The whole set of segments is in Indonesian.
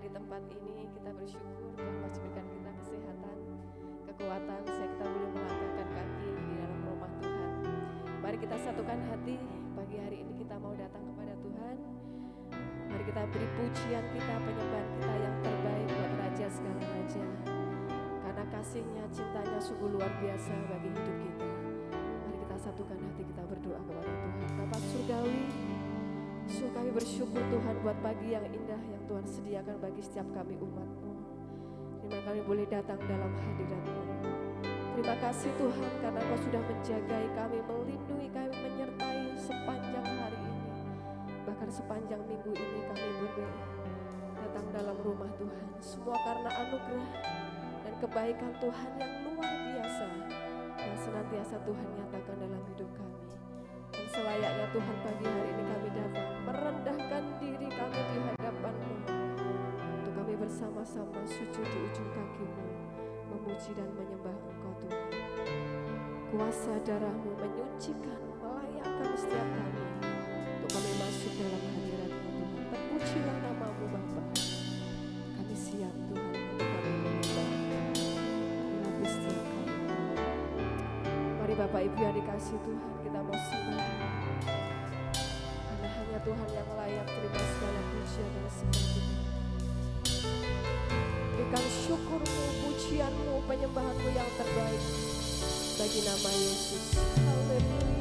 di tempat ini, kita bersyukur Tuhan masih berikan kita kesehatan, kekuatan, sehingga kita boleh melangkahkan kaki di dalam rumah Tuhan. Mari kita satukan hati, pagi hari ini kita mau datang kepada Tuhan. Mari kita beri pujian kita, penyembahan kita yang terbaik buat Raja segala Raja. Karena kasihnya, cintanya sungguh luar biasa bagi hidup kita. Mari kita satukan hati, kita berdoa kepada Tuhan. Bapa Surgawi, sungguh kami bersyukur Tuhan buat pagi yang indah yang Tuhan sediakan bagi setiap kami umat-Mu. Dimana kami boleh datang dalam hadirat-Mu. Terima kasih Tuhan karena Kau sudah menjagai kami, melindungi kami, menyertai sepanjang hari ini. Bahkan sepanjang minggu ini kami boleh datang dalam rumah Tuhan. Semua karena anugerah dan kebaikan Tuhan yang luar biasa yang senantiasa Tuhan nyatakan dalam hidup kami. Dan selayaknya Tuhan pagi hari ini kami datang merendahkan diri kami di hadapan-Mu untuk kami bersama-sama sujud di ujung kaki-Mu, memuji dan menyembah Engkau Tuhan. Kuasa darah-Mu menyucikan, melayakkan setiap kami untuk kami masuk dalam hadirat-Mu Tuhan. Terpujilah nama-Mu Bapa. Kami siap Tuhan untuk kami menyembah melalui setiap kami. Mari Bapak Ibu yang dikasih Tuhan, kita mau sembah. Karena hanya Tuhan yang layak terima segala pujian dan sembah kita. Berikan syukur-Mu, pujian-Mu, penyembahan-Mu yang terbaik bagi nama Yesus. Haleluya.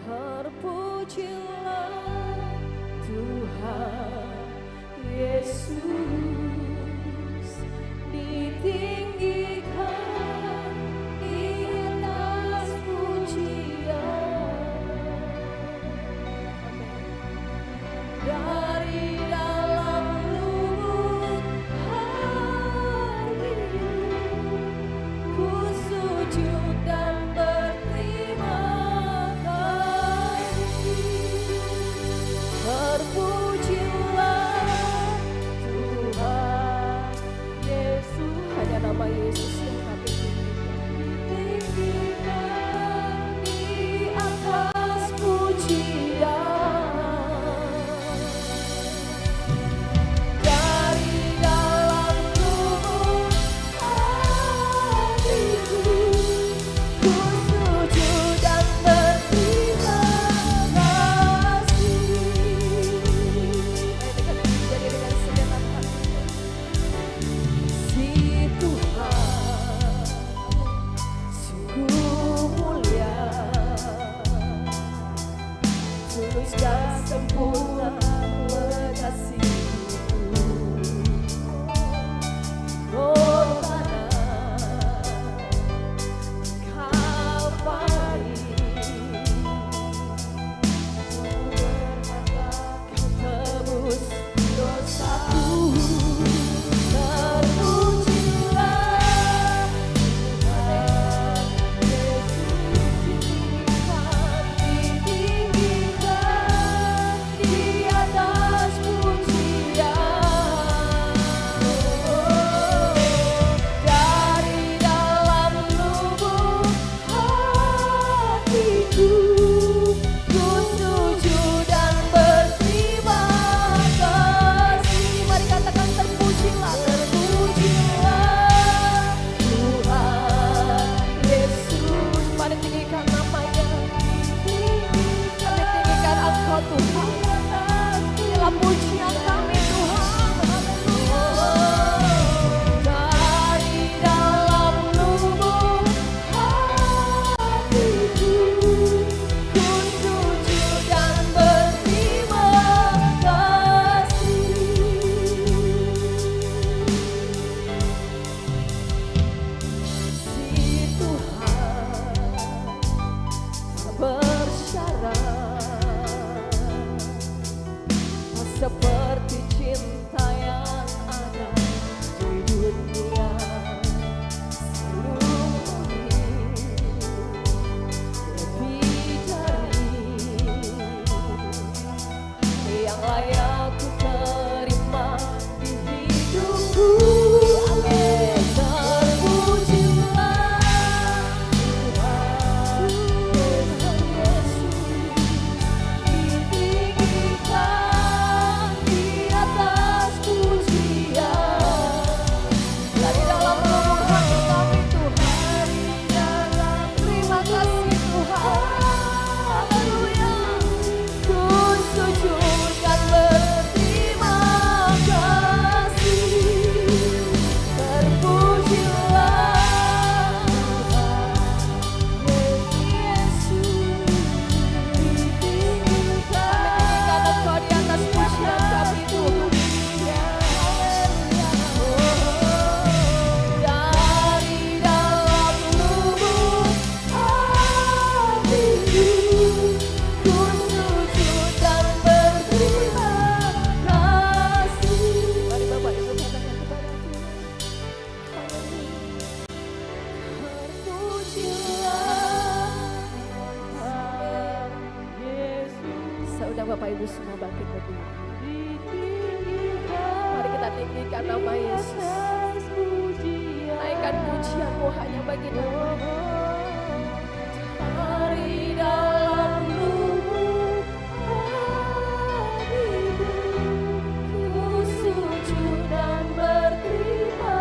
Terpujilah Tuhan. Ibu semua bangkit berdiri. Mari kita tinggikan nama Yesus. Naikkan pujianmu hanya bagi nama-Mu. Dari dalam lubuk hatiku, ku sujud dan berterima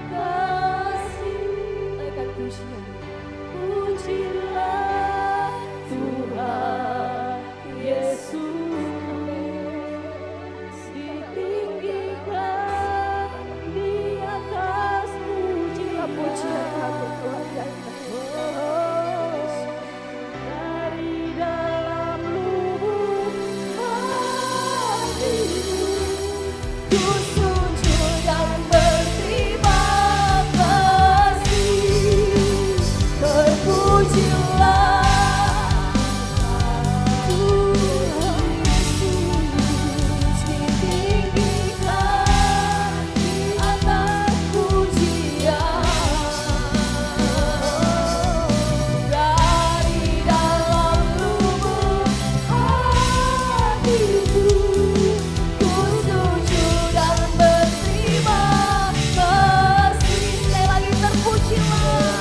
kasih. Naikkan pujian. Pujilah Tuhan Yesus, ditinggikan di atas pujian kami Tuhan yang dari dalam lubuk hatiku, ku sujud dan berterima kasih. Terpujilah Tuhan Yesus, ditinggikan di atas pujian. Dari dalam lubuk hatiku, ku sujud dan berterima kasih. Sekali lagi terpujilah.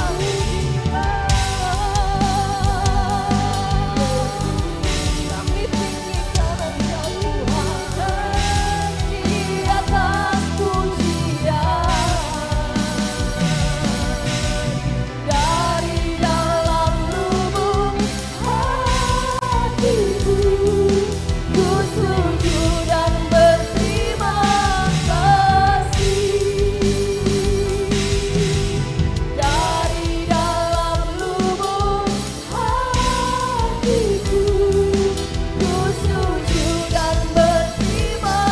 Kami tinggikan Engkau Tuhan di atas pujian. Dari dalam lubuk hatiku, ku sujud dan berterima kasih. Dari dalam lubuk hatiku, ku sujud dan berterima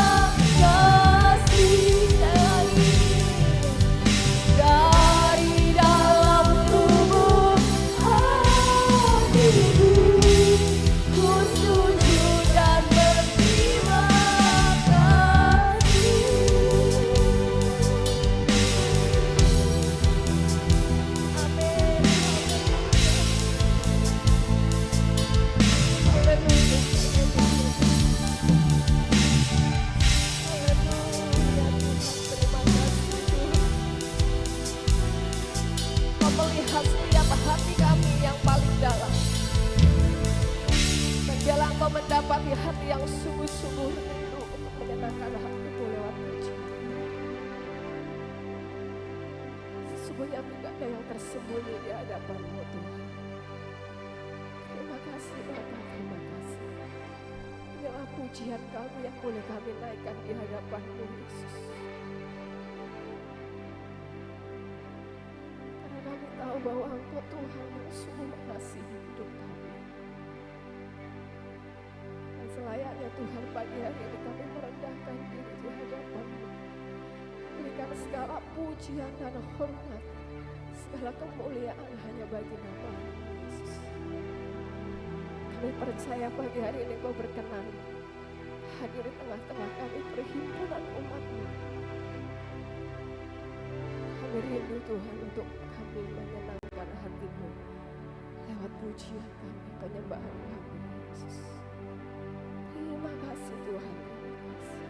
kasih. Dari dalam lubuk hatiku, ku sujud dan berterima kasih. Amin. Haleluya. Haleluya Tuhan, terima kasih Tuhan. Kau melihat setiap hati kami yang paling dalam. Dan biarlah Engkau mendapati hati yang sungguh-sungguh rindu untuk menyenangkan hatimu lewat pujian. Sesungguhnya tidak ada yang tersembunyi di hadapan-Mu Tuhan. Terima kasih Bapa, terima kasih. Inilah pujian kami yang boleh kami naikkan di hadapan-Mu Yesus. Karena kami tahu bahwa Engkau Tuhan yang sungguh mengasihi hidup kami. Dan selayaknya Tuhan pagi hari ini kami merendahkan diri di hadapan-Mu. Berikan segala pujian dan hormat, segala kemuliaan hanya bagi nama-Mu Yesus. Kami percaya pagi hari ini Kau berkenan hadir di tengah-tengah kami perhimpunan umat-Mu. Kami rindu Tuhan untuk kami menyenangkan hati-Mu lewat pujian kami, penyembahan kami Yesus. Terima kasih Tuhan, terima kasih.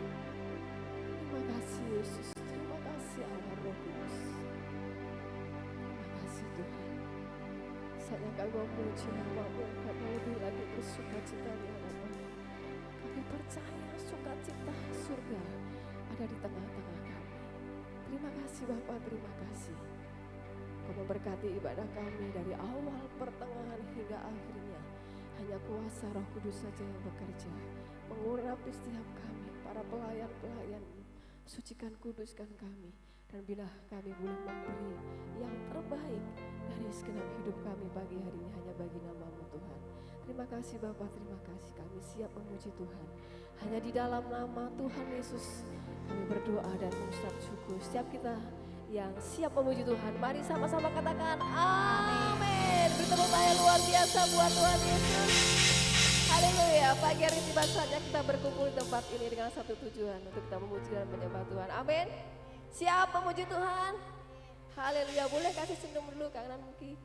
Terima kasih Yesus, terima kasih Allah Roh Kudus. Terima kasih Tuhan. Saatnya kami memuji nama-Mu, kami lebih lagi bersuka cita di hadapan-Mu. Kami percaya sukacita surga ada di tengah-tengah kami. Terima kasih Bapa, terima kasih. Kau memberkati ibadah kami dari awal, pertengahan hingga akhirnya. Hanya kuasa Roh Kudus saja yang bekerja, mengurapi setiap kami, para pelayan-pelayan-Mu. Sucikan, kuduskan kami. Dan bila kami boleh memberi yang terbaik dari segenap hidup kami pagi hari ini hanya bagi nama-Mu Tuhan. Terima kasih Bapa, terima kasih. Kami siap memuji Tuhan. Hanya di dalam nama Tuhan Yesus kami berdoa dan mengucap syukur. Setiap kita yang siap memuji Tuhan, mari sama-sama katakan amin. Beri tepuk tangan luar biasa buat Tuhan Yesus. Haleluya. Pagi hari ini tiba saatnya kita berkumpul di tempat ini dengan satu tujuan, untuk kita memuji dan menyembah Tuhan. Amin. Siap memuji Tuhan. Haleluya. Boleh kasih senyum dulu kanan kiri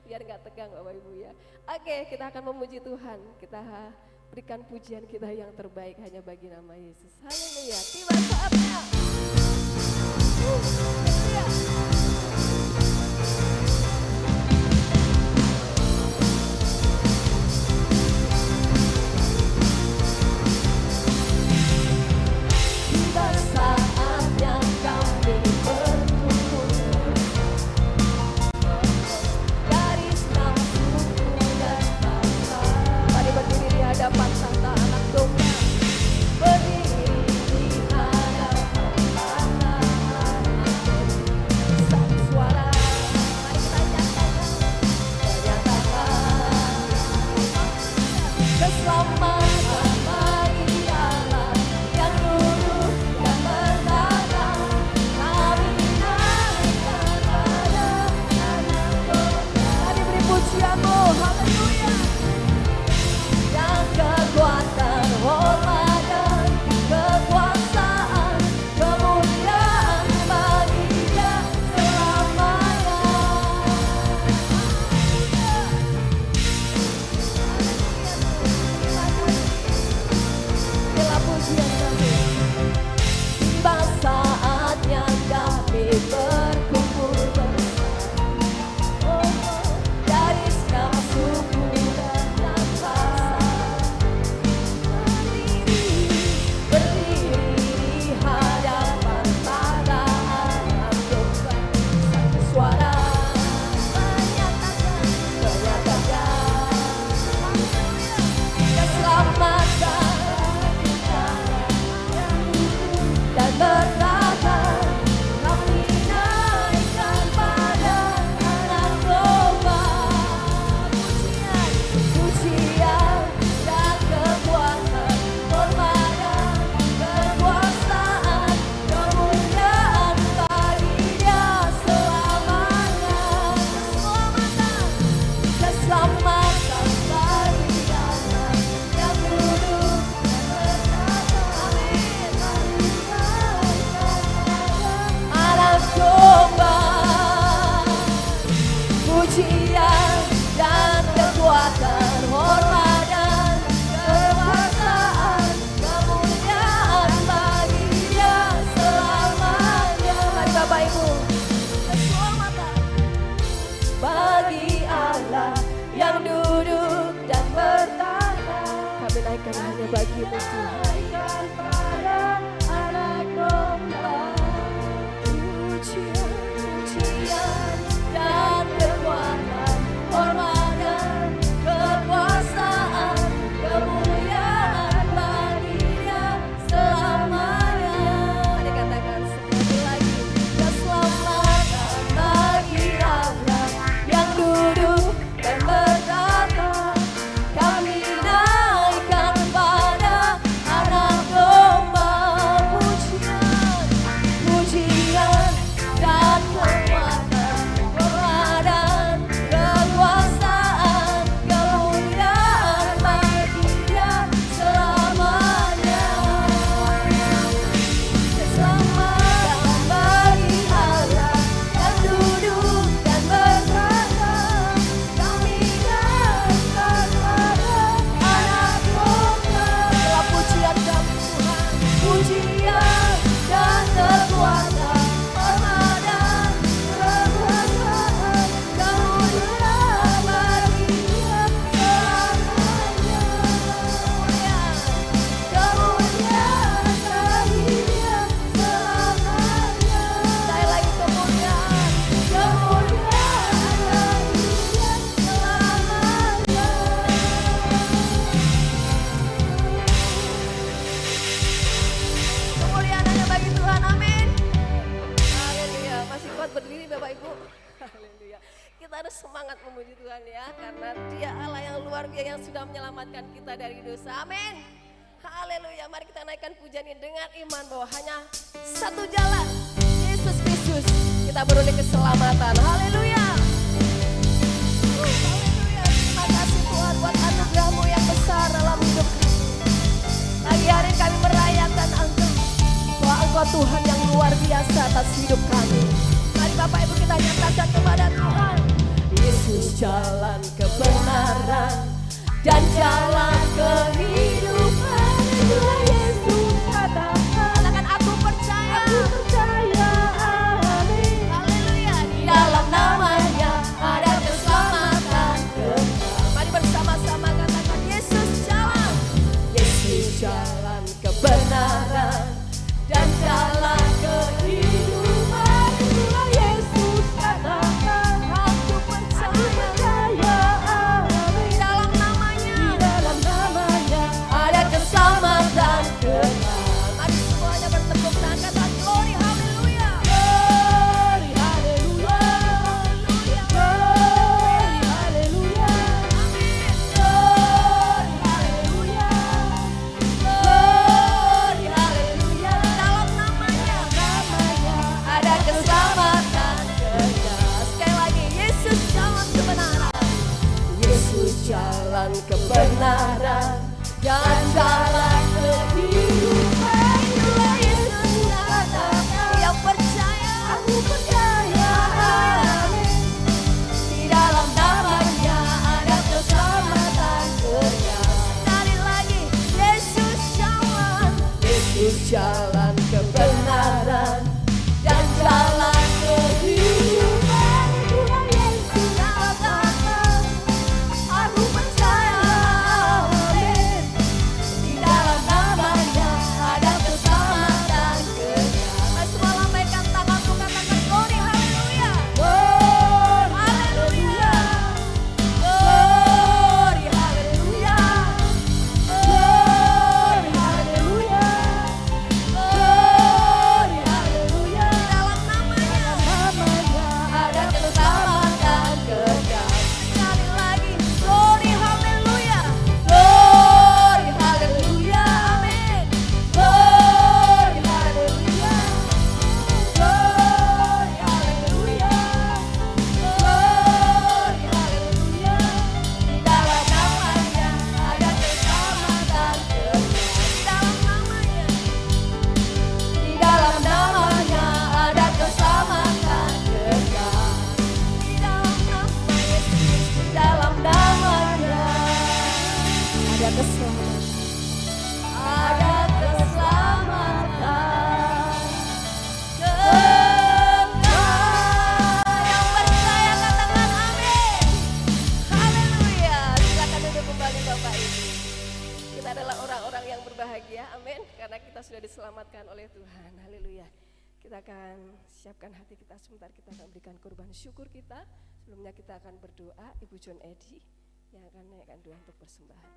biar nggak tegang Bapak Ibu ya. Oke, kita akan memuji Tuhan. Kita berikan pujian kita yang terbaik hanya bagi nama Yesus. Haleluya. Tiba saatnya. Haleluya. Tiba saatnya kami berkumpul, garis nafsuku dan bangsa. Mari berdiri di hadapan tahta anak domba. Berdiri di hadapan tahta anak domba. Satu suara, mari kita nyatakan keselamatan bagi Allah yang duduk dan bertata. Kami naikkan pada anak domba. Mari beri pujianmu, haleluya. Yang kekuatan, hormat dan kekuasaan, kemuliaan bagi Dia selamanya. Bila pujian kami, tiba saatnya kami berkumpul bersama. Dari segala suku dan bangsa, berdiri di hadapan tahta anak domba. Satu suara menyatakan keselamatan dan bertata. Kami naikkan pada anak domba. Pujian dan kekuatan, hormat dan kekuasaan, kemuliaan bagi Dia selamanya. Keselamatan bagi Allah yang duduk dan bertata. Anak domba. Pujian dan kekuatan, hormat dan kekuasaan, kemuliaan bagi Dia selamanya. Mari Bapak Ibu, keselamatan bagi Allah yang duduk dan bertata. Kami naikkan hanya bagi-Mu Tuhan. Naikkan pada anak domba. Pujian dan kekuatan, hormat dan kekuasaan, kemuliaan bagi Dia selamanya. Mari katakan sekali lagi, keselamatan bagi Allah yang duduk dan bertata. Kami naikkan pada anak domba. Pujian dan kekuatan, hormat dan kekuasaan, kemuliaan bagi Dia selamanya. Keselamatan bagi Allah yang duduk dan bertata. Kami naikkan pada anak domba. Dalam pujian kami Tuhan, pujian dan kekuatan, hormat dan kekuasaan, kemuliaan bagi Dia selamanya. Kemuliaan bagi Dia selamanya. Sekali lagi kemuliaan bagi Dia selamanya. Kemuliaan hanya bagi Tuhan, amin. Haleluya. Masih kuat berdiri Bapak Ibu? Haleluya. Kita harus semangat memuji Tuhan ya, karena Dia Allah yang luar biasa yang sudah menyelamatkan kita dari dosa, amin. Haleluya. Mari kita naikkan pujian ini dengan iman bahwa hanya satu jalan, Yesus Kristus. Kita beroleh keselamatan, haleluya. Haleluya. Terima kasih Tuhan buat anugerah-Mu yang besar dalam hidup kami. Pagi hari kami merayakan Engkau, bahwa Engkau Tuhan yang luar biasa atas hidup kami. Mari Bapak Ibu kita nyatakan kepada Tuhan, Yesus jalan kebenaran dan jalan kehidupan. Itulah Yesus katakan aku percaya, amin. Haleluya, di dalam namanya ada keselamatan kekal. Mari bersama-sama katakan Yesus jalan, Yesus jalan kebenaran dan jalan kehidupan. Itulah Yesus katakan aku percaya, amin. Di dalam namanya ada keselamatan kekal. Mari semuanya bertepuk tangan katakan glory haleluya, glory haleluya, glory haleluya, amin. Glory haleluya, glory haleluya. Di dalam namanya ada keselamatan kekal. Sekali lagi Yesus jalan kebenaran, Yesus jalan kebenaran dan jalan kehidupan. Itulah Yesus katakan yang percaya, aku percaya, amin. Di dalam namanya ada keselamatan kekal. Sekali lagi Yesus jalan kebenaran dan jalan kehidupan. Itulah Yesus katakan aku percaya, amin. Di dalam namanya ada keselamatan kekal. Mari semua lambaikan tanganmu katakan glory haleluya, glory haleluya, glory haleluya, glory haleluya, glory haleluya. Di dalam namanya ada keselamatan kekal. Sekali lagi glory haleluya, glory haleluya, amin. Glory haleluya, glory haleluya, glory haleluya. Di dalam namanya ada keselamatan kekal. Di dalam namanya ada keselamatan kekal. Di dalam nama Yesus, di dalam namanya ada keselamatan, ada keselamatan kekal. Yang percaya katakan amin. Haleluya. Silakan duduk kembali Bapak Ibu. Kita adalah orang-orang yang berbahagia, amin. Karena kita sudah diselamatkan oleh Tuhan, haleluya. Kita akan siapkan hati kita sebentar, kita akan berikan kurban syukur kita. Sebelumnya kita akan berdoa, Ibu John Edi yang akan naikkan doa untuk persembahan.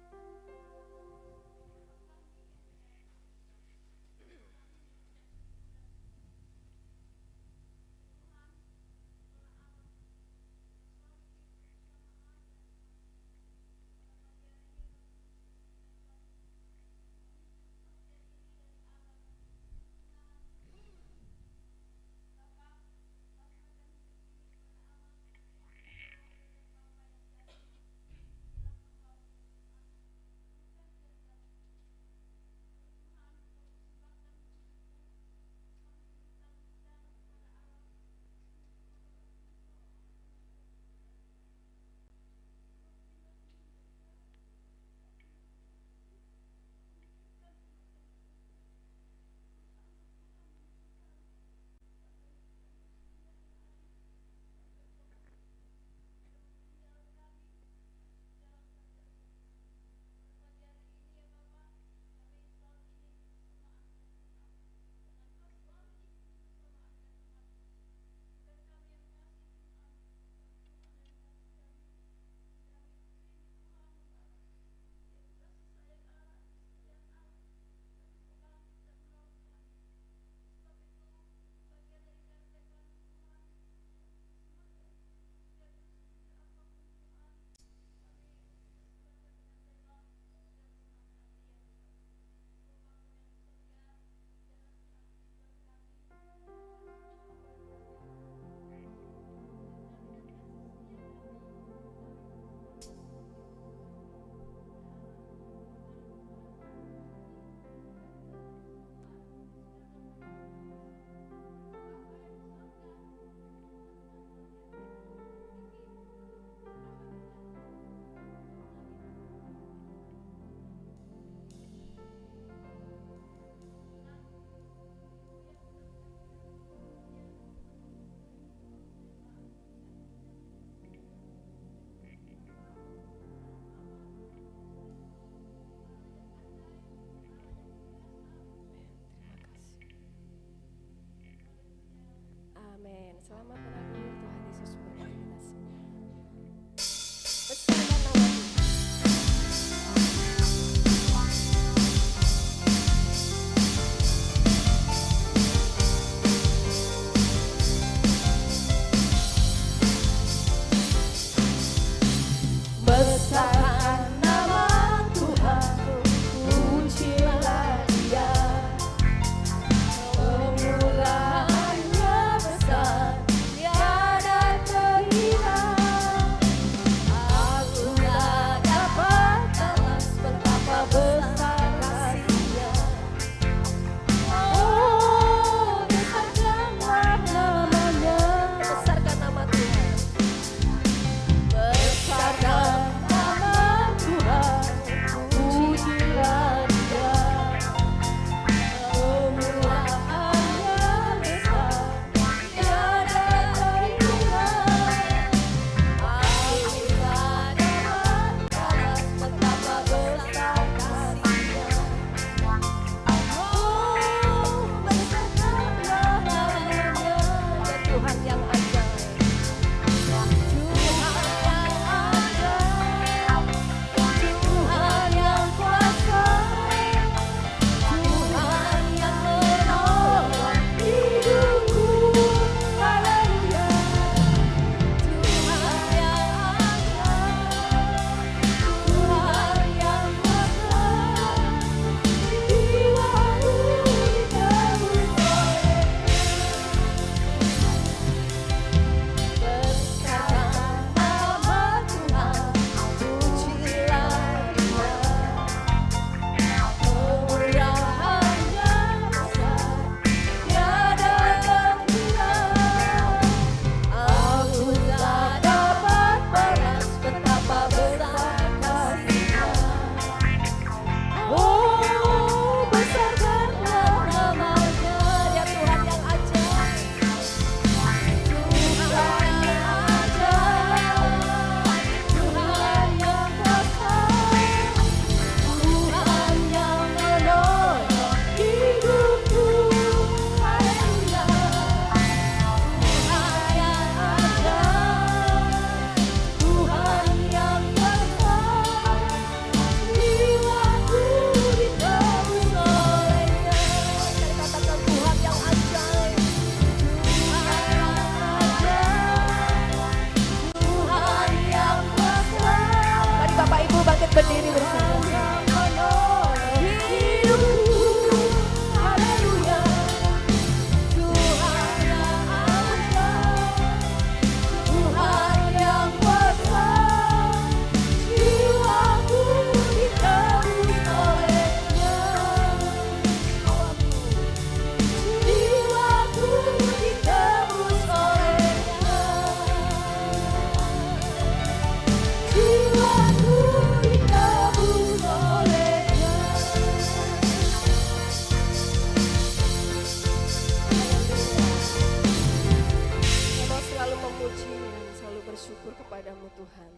kepadamu Tuhan,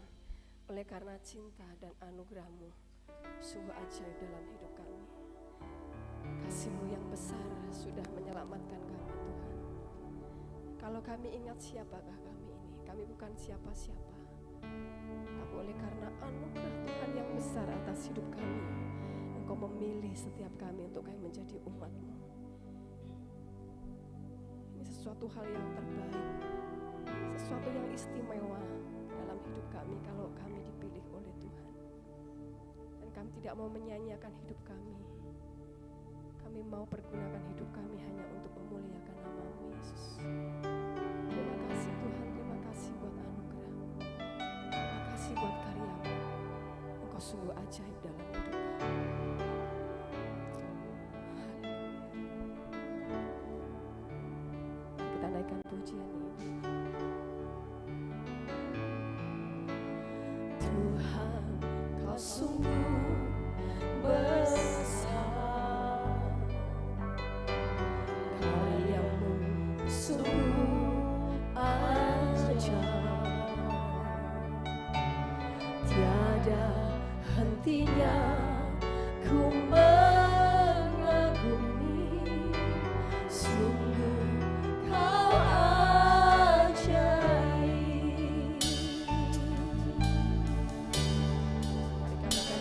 oleh karena cinta dan anugerah-Mu sungguh ajaib dalam hidup kami. Kasih-Mu yang besar sudah menyelamatkan kami Tuhan. Kalau kami ingat siapakah kami ini, kami bukan siapa-siapa. Tapi oleh karena anugerah Tuhan yang besar atas hidup kami, Engkau memilih setiap kami untuk kami menjadi umat-Mu. Ini sesuatu hal yang terbaik, sesuatu yang istimewa dalam hidup kami kalau kami dipilih oleh Tuhan. Dan kami tidak mau menyanyiakan hidup kami. Kami mau pergunakan hidup kami hanya untuk memuliakan nama-Mu Yesus. Terima kasih Tuhan, terima kasih buat anugerah-Mu. Terima kasih buat karya-Mu. Engkau sungguh ajaib dalam hidup kami. Mari kita naikkan pujian ini. Tuhan, Kau sungguh besar, karya-Mu sungguh ajaib, tiada hentinya ku mengagumi, sungguh Kau ajaib. Mari katakan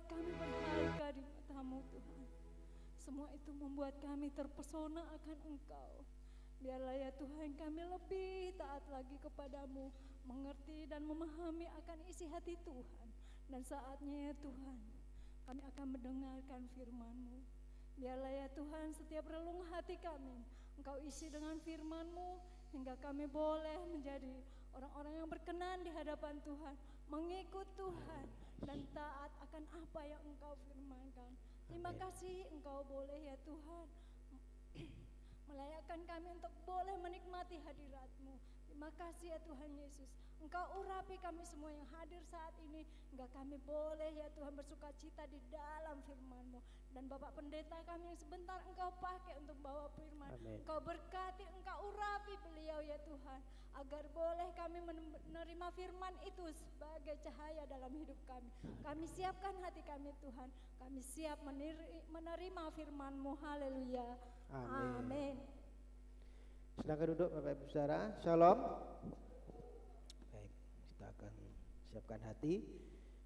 membuat kami berharga di mata-Mu Tuhan. Semua itu membuat kami terpesona akan Engkau. Biarlah ya Tuhan kami lebih taat lagi kepadamu, mengerti dan memahami akan isi hati Tuhan. Dan saatnya ya Tuhan, kami akan mendengarkan firman-Mu. Biarlah ya Tuhan setiap relung hati kami, Engkau isi dengan firman-Mu, hingga kami boleh menjadi orang-orang yang berkenan di hadapan Tuhan, mengikut Tuhan dan taat akan apa yang Engkau firmankan. Terima kasih Engkau boleh ya Tuhan melayakkan kami untuk boleh menikmati hadirat-Mu. Terima kasih ya Tuhan Yesus. Engkau urapi kami semua yang hadir saat ini, hingga kami boleh ya Tuhan bersuka cita di dalam firman-Mu. Dan Bapak Pendeta kami yang sebentar Engkau pakai untuk bawa firman, Amin. Engkau berkati, Engkau urapi beliau ya Tuhan, agar boleh kami menerima firman itu sebagai cahaya dalam hidup kami. Kami siapkan hati kami Tuhan, kami siap menerima firman-Mu. Haleluya. Amin. Amin. Silakan duduk Bapak Ibu Saudara. Shalom. Baik, kita akan siapkan hati,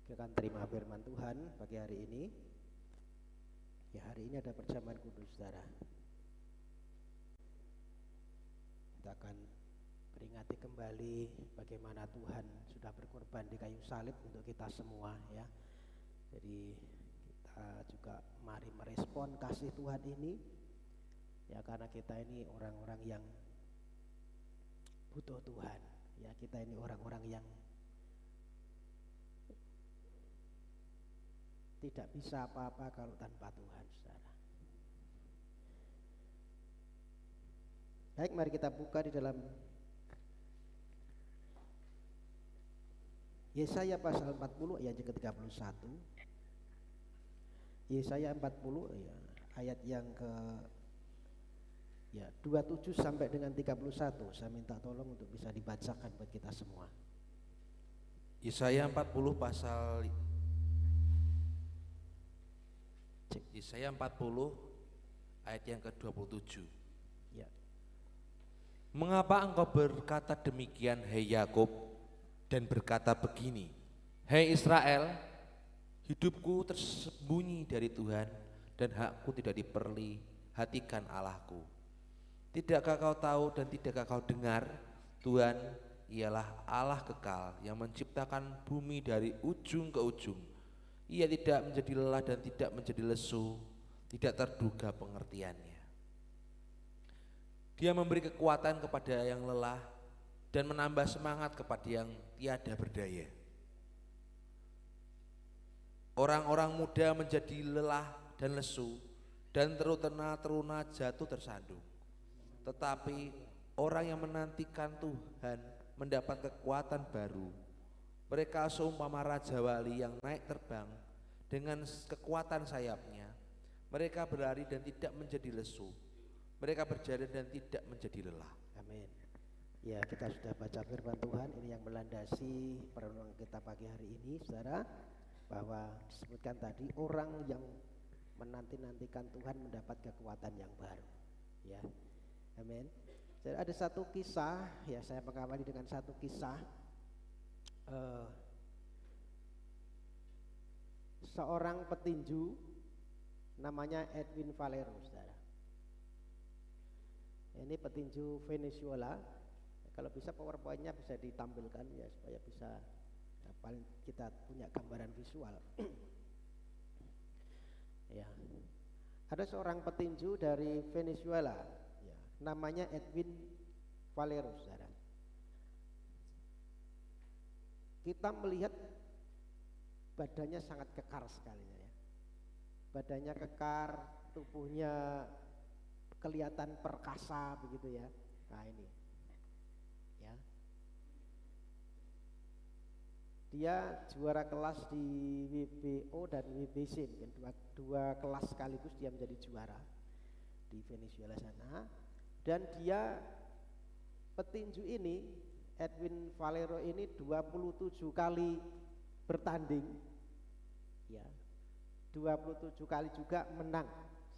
kita akan terima firman Tuhan pagi hari ini. Ya, hari ini ada perjamuan kudus Saudara. Kita akan peringati kembali bagaimana Tuhan sudah berkorban di kayu salib untuk kita semua ya. Jadi kita juga mari merespon kasih Tuhan ini ya, karena kita ini orang-orang yang butuh Tuhan ya, kita ini orang-orang yang tidak bisa apa-apa kalau tanpa Tuhan Saudara. Baik, mari kita buka di dalam Yesaya pasal 40 ayat yang ke-31. Yesaya 40 ya, ayat yang ke 27 sampai dengan 31. Saya minta tolong untuk bisa dibacakan buat kita semua. Yesaya 40 pasal Yesaya 40 ayat yang ke-27. Ya. Mengapa engkau berkata demikian, hai Yakub, dan berkata begini, hai Israel, hidupku tersembunyi dari Tuhan dan hakku tidak diperhatikan Allahku. Tidakkah kau tahu dan tidakkah kau dengar, Tuhan ialah Allah kekal yang menciptakan bumi dari ujung ke ujung. Ia tidak menjadi lelah dan tidak menjadi lesu, tidak terduga pengertiannya. Dia memberi kekuatan kepada yang lelah dan menambah semangat kepada yang tiada berdaya. Orang-orang muda menjadi lelah dan lesu, dan teruna jatuh tersandung. Tetapi orang yang menantikan Tuhan mendapat kekuatan baru. Mereka seumpama raja wali yang naik terbang dengan kekuatan sayapnya. Mereka berlari dan tidak menjadi lesu. Mereka berjalan dan tidak menjadi lelah. Amin. Ya, kita sudah baca firman Tuhan ini yang melandasi perenungan kita pagi hari ini, Saudara, bahwa disebutkan tadi orang yang menanti-nantikan Tuhan mendapat kekuatan yang baru. Ya. Amin. Jadi ada satu kisah, ya saya mengawali dengan satu kisah seorang petinju namanya Edwin Valero, Saudara. Ini petinju Venezuela. Kalau bisa PowerPoint-nya bisa ditampilkan ya, supaya bisa paling kita punya gambaran visual. Ya. Ada seorang petinju dari Venezuela, ya, namanya Edwin Valero, Saudara. Kita melihat badannya sangat kekar sekali ya. Badannya kekar, tubuhnya kelihatan perkasa begitu ya. Nah ini. Ya. Dia juara kelas di WBO dan WBC, mungkin dua kelas sekaligus dia menjadi juara di Venezuela sana. Dan dia petinju ini, Edwin Valero ini 27 kali bertanding, ya, 27 kali juga menang,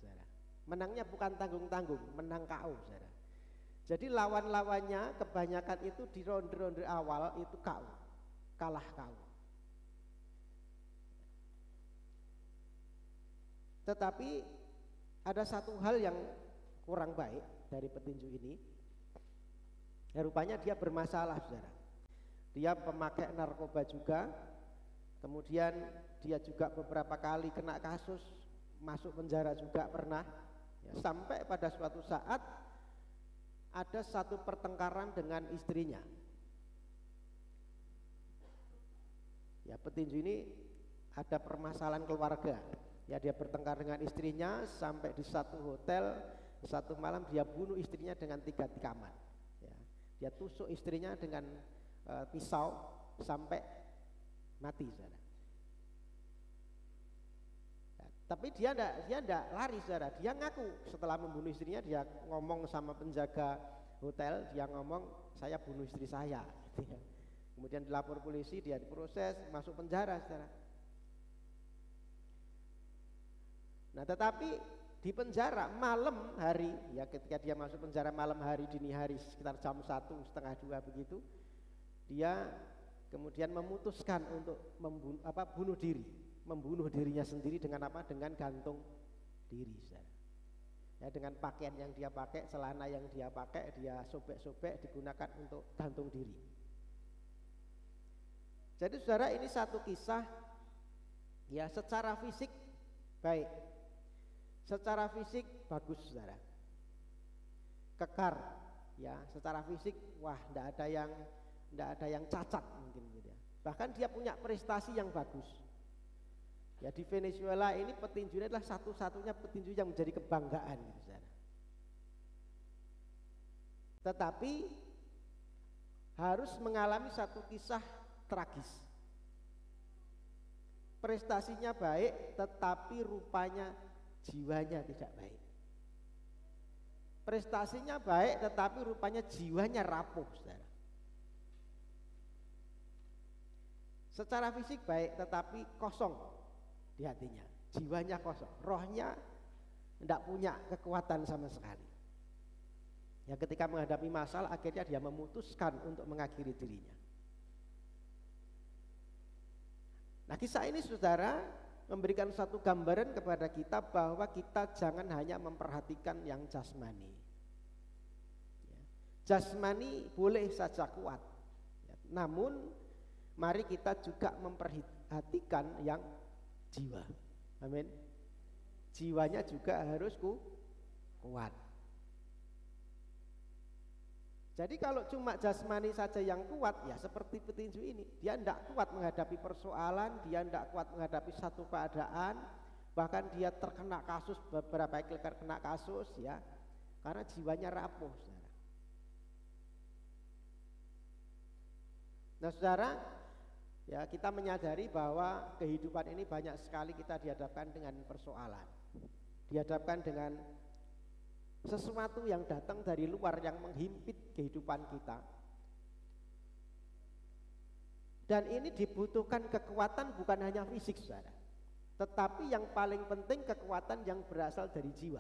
saudara. Menangnya bukan tanggung-tanggung, menang KO, saudara. Jadi lawan-lawannya kebanyakan itu di ronde-ronde awal itu KO, kalah KO. Tetapi ada satu hal yang kurang baik dari petinju ini. Ya, rupanya dia bermasalah, saudara. Dia pemakai narkoba juga. Kemudian dia juga beberapa kali kena kasus, masuk penjara juga pernah. Ya, sampai pada suatu saat ada satu pertengkaran dengan istrinya. Ya, petinju ini ada permasalahan keluarga. Ya, dia bertengkar dengan istrinya sampai di satu hotel, satu malam dia bunuh istrinya dengan 3 tikaman. Ya, dia tusuk istrinya dengan pisau sampai mati, saudara. Ya, tapi dia enggak lari, saudara. Dia ngaku setelah membunuh istrinya, dia ngomong sama penjaga hotel, dia ngomong, saya bunuh istri saya. Gitu ya. Kemudian dilapor polisi, dia diproses, masuk penjara, saudara. Nah, tetapi di penjara malam hari, ya ketika dia masuk penjara malam hari, dini hari sekitar jam 1, setengah 2 begitu, dia kemudian memutuskan untuk bunuh diri, membunuh dirinya sendiri dengan apa? Dengan gantung diri, saudara. Ya, dengan pakaian yang dia pakai, celana yang dia pakai, dia sobek-sobek digunakan untuk gantung diri. Jadi saudara, ini satu kisah ya secara fisik baik, secara fisik bagus, saudara, kekar ya, secara fisik wah tidak ada yang cacat mungkin gitu ya. Bahkan dia punya prestasi yang bagus. Ya, di Venezuela ini petinju ini adalah satu-satunya petinju yang menjadi kebanggaan gitu, saudara. Tetapi harus mengalami satu kisah tragis. Prestasinya baik, tetapi rupanya jiwanya tidak baik. Prestasinya baik, tetapi rupanya jiwanya rapuh, saudara. Secara fisik baik, tetapi kosong di hatinya, jiwanya kosong, rohnya tidak punya kekuatan sama sekali. Ya, ketika menghadapi masalah, akhirnya dia memutuskan untuk mengakhiri dirinya. Nah, kisah ini, saudara, memberikan satu gambaran kepada kita bahwa kita jangan hanya memperhatikan yang jasmani. Ya, jasmani boleh saja kuat, ya, namun mari kita juga memperhatikan yang jiwa. Amin. Jiwanya juga harus kuat. Jadi kalau cuma jasmani saja yang kuat, ya seperti petinju ini, dia tidak kuat menghadapi persoalan, dia tidak kuat menghadapi satu keadaan, bahkan dia terkena kasus, beberapa kali terkena kasus, ya, karena jiwanya rapuh, saudara. Nah, saudara, ya kita menyadari bahwa kehidupan ini banyak sekali kita dihadapkan dengan persoalan, dihadapkan dengan sesuatu yang datang dari luar yang menghimpit kehidupan kita. Dan ini dibutuhkan kekuatan bukan hanya fisik, saudara, tetapi yang paling penting kekuatan yang berasal dari jiwa.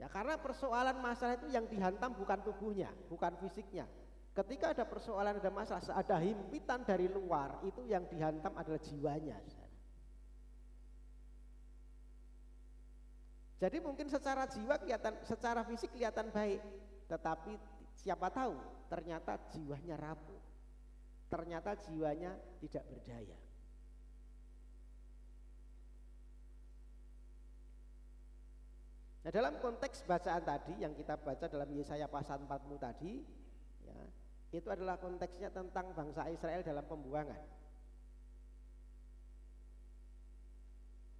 Ya, karena persoalan masalah itu yang dihantam bukan tubuhnya, bukan fisiknya. Ketika ada persoalan, ada masalah, ada himpitan dari luar, itu yang dihantam adalah jiwanya, saudara. Jadi mungkin secara jiwa kelihatan, secara fisik kelihatan baik, tetapi siapa tahu ternyata jiwanya rapuh, ternyata jiwanya tidak berdaya. Nah, dalam konteks bacaan tadi yang kita baca dalam Yesaya pasal 40 tadi, ya, itu adalah konteksnya tentang bangsa Israel dalam pembuangan.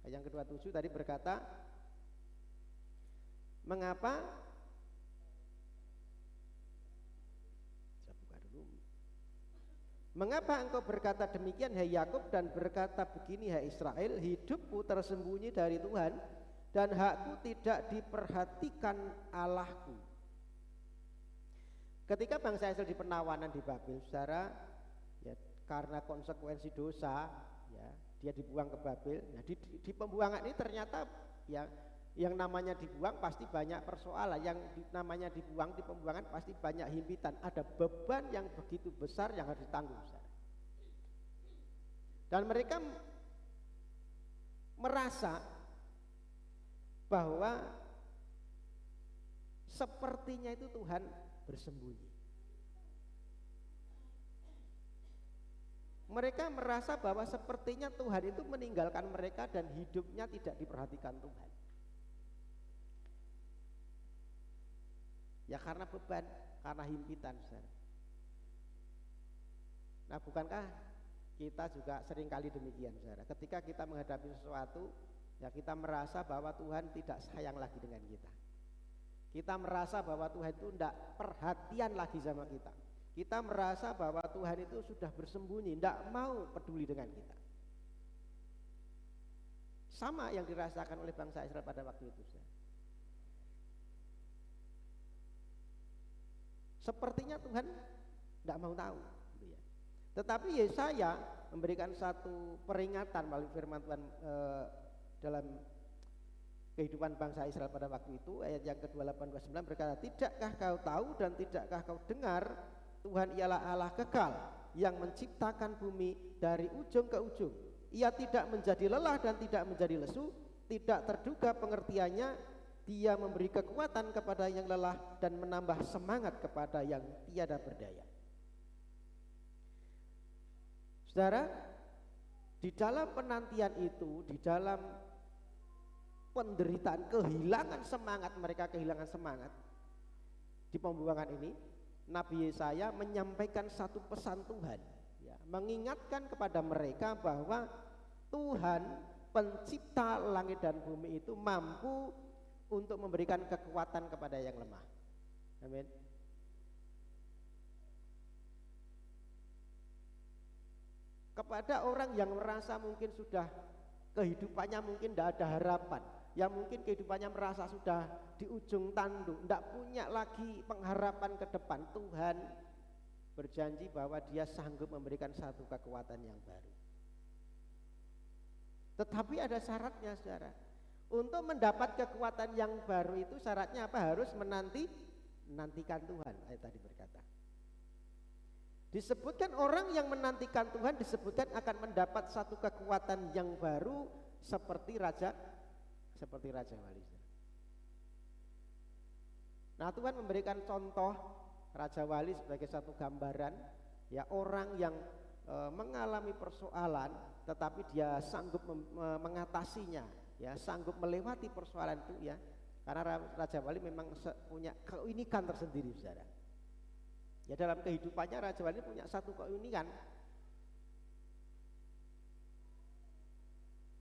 Yang ke-27 tadi berkata, mengapa engkau berkata demikian, hai Yakub, dan berkata begini, hai Israel, hidupku tersembunyi dari Tuhan dan hakku tidak diperhatikan Allahku. Ketika bangsa Israel di penawanan di Babel, saudara, ya, karena konsekuensi dosa, ya, dia dibuang ke Babel. Nah, di pembuangan ini ternyata ya, yang namanya dibuang pasti banyak persoalan, yang namanya dibuang di pembuangan pasti banyak himpitan, ada beban yang begitu besar yang harus ditanggung. Dan mereka merasa bahwa sepertinya itu Tuhan bersembunyi. Mereka merasa bahwa sepertinya Tuhan itu meninggalkan mereka dan hidupnya tidak diperhatikan Tuhan. Ya karena beban, karena himpitan, saudara. Nah, bukankah kita juga seringkali demikian, saudara? Ketika kita menghadapi sesuatu, ya kita merasa bahwa Tuhan tidak sayang lagi dengan kita. Kita merasa bahwa Tuhan itu tidak perhatian lagi sama kita. Kita merasa bahwa Tuhan itu sudah bersembunyi, tidak mau peduli dengan kita. Sama yang dirasakan oleh bangsa Israel pada waktu itu. Sepertinya Tuhan tidak mau tahu. Tetapi Yesaya memberikan satu peringatan melalui firman Tuhan dalam kehidupan bangsa Israel pada waktu itu, ayat yang ke-28-29 berkata, tidakkah kau tahu dan tidakkah kau dengar, Tuhan ialah Allah kekal yang menciptakan bumi dari ujung ke ujung. Ia tidak menjadi lelah dan tidak menjadi lesu, tidak terduga pengertiannya. Dia memberi kekuatan kepada yang lelah dan menambah semangat kepada yang tiada berdaya. Saudara, di dalam penantian itu, di dalam penderitaan, kehilangan semangat, mereka kehilangan semangat di pembuangan ini, Nabi Yesaya menyampaikan satu pesan Tuhan, ya, mengingatkan kepada mereka bahwa Tuhan pencipta langit dan bumi itu mampu untuk memberikan kekuatan kepada yang lemah. Amin. Kepada orang yang merasa mungkin sudah kehidupannya mungkin tidak ada harapan, yang mungkin kehidupannya merasa sudah di ujung tanduk, tidak punya lagi pengharapan ke depan, Tuhan berjanji bahwa Dia sanggup memberikan satu kekuatan yang baru. Tetapi ada syaratnya, saudara. Untuk mendapat kekuatan yang baru itu syaratnya apa? Harus menantikan Tuhan, ayat tadi berkata. Disebutkan orang yang menantikan Tuhan disebutkan akan mendapat satu kekuatan yang baru seperti Raja Wali. Nah, Tuhan memberikan contoh Raja Wali sebagai satu gambaran, ya, orang yang mengalami persoalan tetapi dia sanggup mengatasinya, ya, sanggup melewati persoalan itu, ya. Karena Raja Wali memang punya keunikan tersendiri, saudara. Ya, dalam kehidupannya Raja Wali punya satu keunikan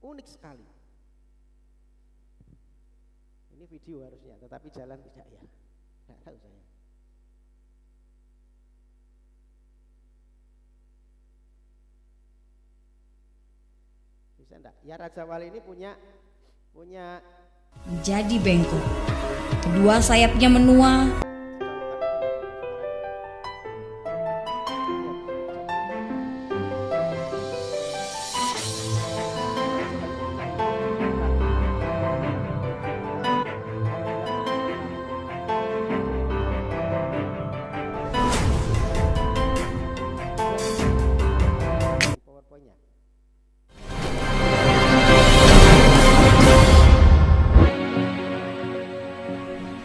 unik sekali. Ini video harusnya, tetapi jalan tidak, ya. Tidak tahu saya. Bisa enggak? Ya, Raja Wali ini punya menjadi bengkok. Kedua sayapnya menua.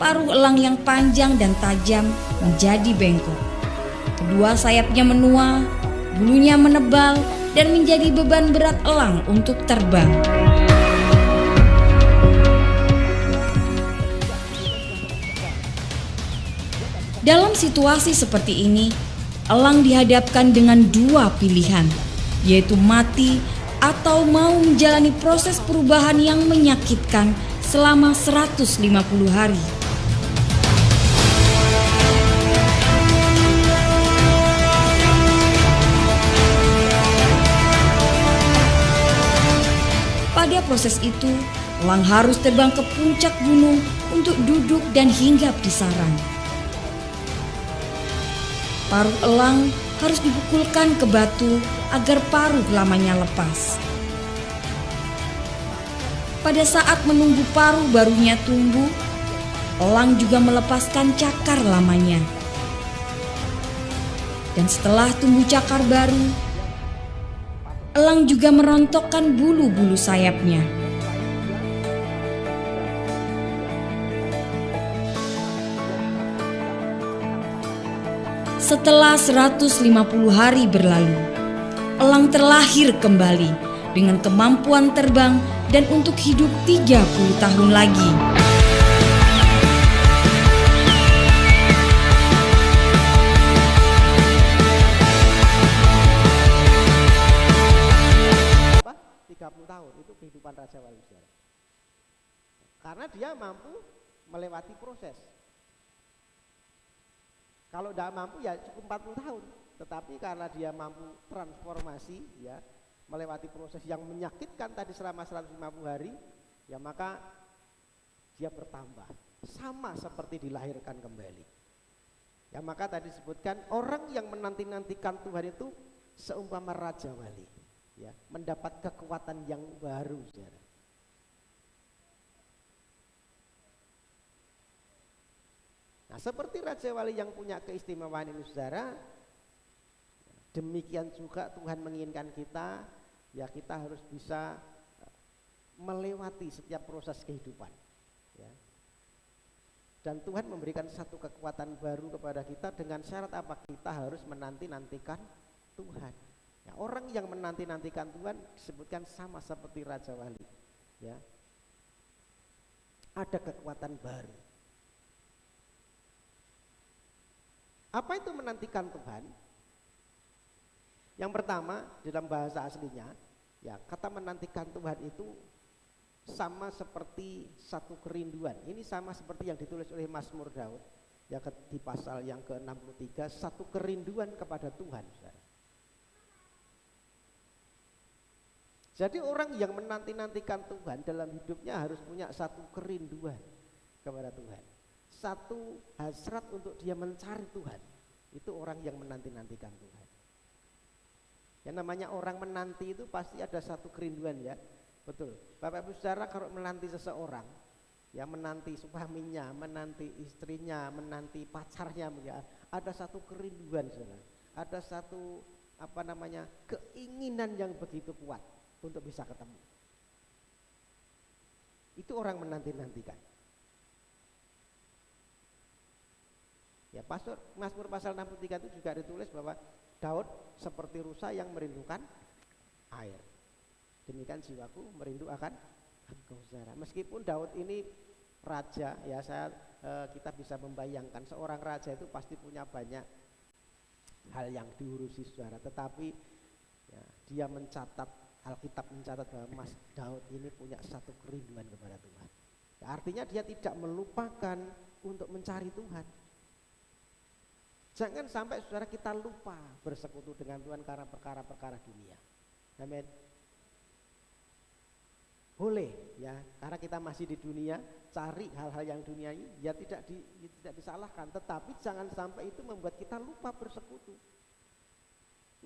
Paruh elang yang panjang dan tajam menjadi bengkok. Kedua sayapnya menua, bulunya menebal dan menjadi beban berat elang untuk terbang. Dalam situasi seperti ini, elang dihadapkan dengan dua pilihan, yaitu mati atau mau menjalani proses perubahan yang menyakitkan selama 150 hari. Pada proses itu, elang harus terbang ke puncak gunung untuk duduk dan hinggap di sarang. Paruh elang harus dipukulkan ke batu agar paruh lamanya lepas. Pada saat menunggu paruh barunya tumbuh, elang juga melepaskan cakar lamanya. Dan setelah tumbuh cakar baru, elang juga merontokkan bulu-bulu sayapnya. Setelah 150 hari berlalu, elang terlahir kembali dengan kemampuan terbang dan untuk hidup 30 tahun lagi. Apa? 30 tahun itu kehidupan Raja Wali, saudara. Karena dia mampu melewati proses. Kalau tidak mampu ya cukup 40 tahun. Tetapi karena dia mampu transformasi, ya, melewati proses yang menyakitkan tadi selama 150 hari, ya maka dia bertambah. Sama seperti dilahirkan kembali. Ya maka tadi disebutkan orang yang menanti-nantikan Tuhan itu seumpama Raja Wali, ya, mendapat kekuatan yang baru, saudara. Nah, seperti Raja Wali yang punya keistimewaan ini, saudara, demikian juga Tuhan menginginkan kita, ya kita harus bisa melewati setiap proses kehidupan, ya. Dan Tuhan memberikan satu kekuatan baru kepada kita dengan syarat apa? Kita harus menanti-nantikan Tuhan. Ya, orang yang menanti-nantikan Tuhan disebutkan sama seperti Raja Wali, ya. Ada kekuatan baru. Apa itu menantikan Tuhan? Yang pertama, dalam bahasa aslinya, ya, kata menantikan Tuhan itu sama seperti satu kerinduan. Ini sama seperti yang ditulis oleh Mazmur Daud, ya, di pasal yang ke-63, satu kerinduan kepada Tuhan, saudara. Jadi orang yang menanti-nantikan Tuhan dalam hidupnya harus punya satu kerinduan kepada Tuhan, satu hasrat untuk dia mencari Tuhan. Itu orang yang menanti-nantikan Tuhan. Yang namanya orang menanti itu pasti ada satu kerinduan, ya. Betul. Bapak Ibu saudara, kalau menanti seseorang, ya, menanti suaminya, menanti istrinya, menanti pacarnya, ya, ada satu kerinduan, saudara. Ada satu keinginan yang begitu kuat untuk bisa ketemu. Itu orang menanti-nantikan. Ya, Mazmur pasal 63 itu juga ditulis bahwa Daud seperti rusa yang merindukan air. Demikian jiwaku merindu akan Engkau, saudara. Meskipun Daud ini raja, ya, kita bisa membayangkan seorang raja itu pasti punya banyak hal yang diurusi, saudara. Tetapi, ya, dia mencatat, Alkitab mencatat bahwa Mas Daud ini punya satu kerinduan kepada Tuhan. Ya, artinya dia tidak melupakan untuk mencari Tuhan. Jangan sampai saudara kita lupa bersekutu dengan Tuhan karena perkara-perkara dunia. Amin. Boleh, ya, karena kita masih di dunia, cari hal-hal yang duniawi, ya tidak disalahkan. Tetapi jangan sampai itu membuat kita lupa bersekutu,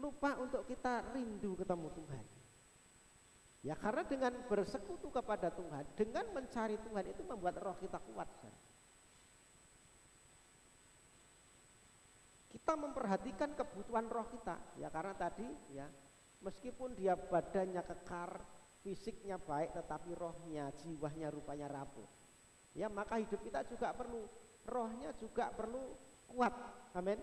lupa untuk kita rindu ketemu Tuhan. Ya, karena dengan bersekutu kepada Tuhan, dengan mencari Tuhan itu membuat roh kita kuat, saudara. Kita memperhatikan kebutuhan roh kita, ya, karena tadi, ya, meskipun dia badannya kekar, fisiknya baik, tetapi rohnya, jiwanya rupanya rapuh. Ya, maka hidup kita juga perlu, rohnya juga perlu kuat. Amin.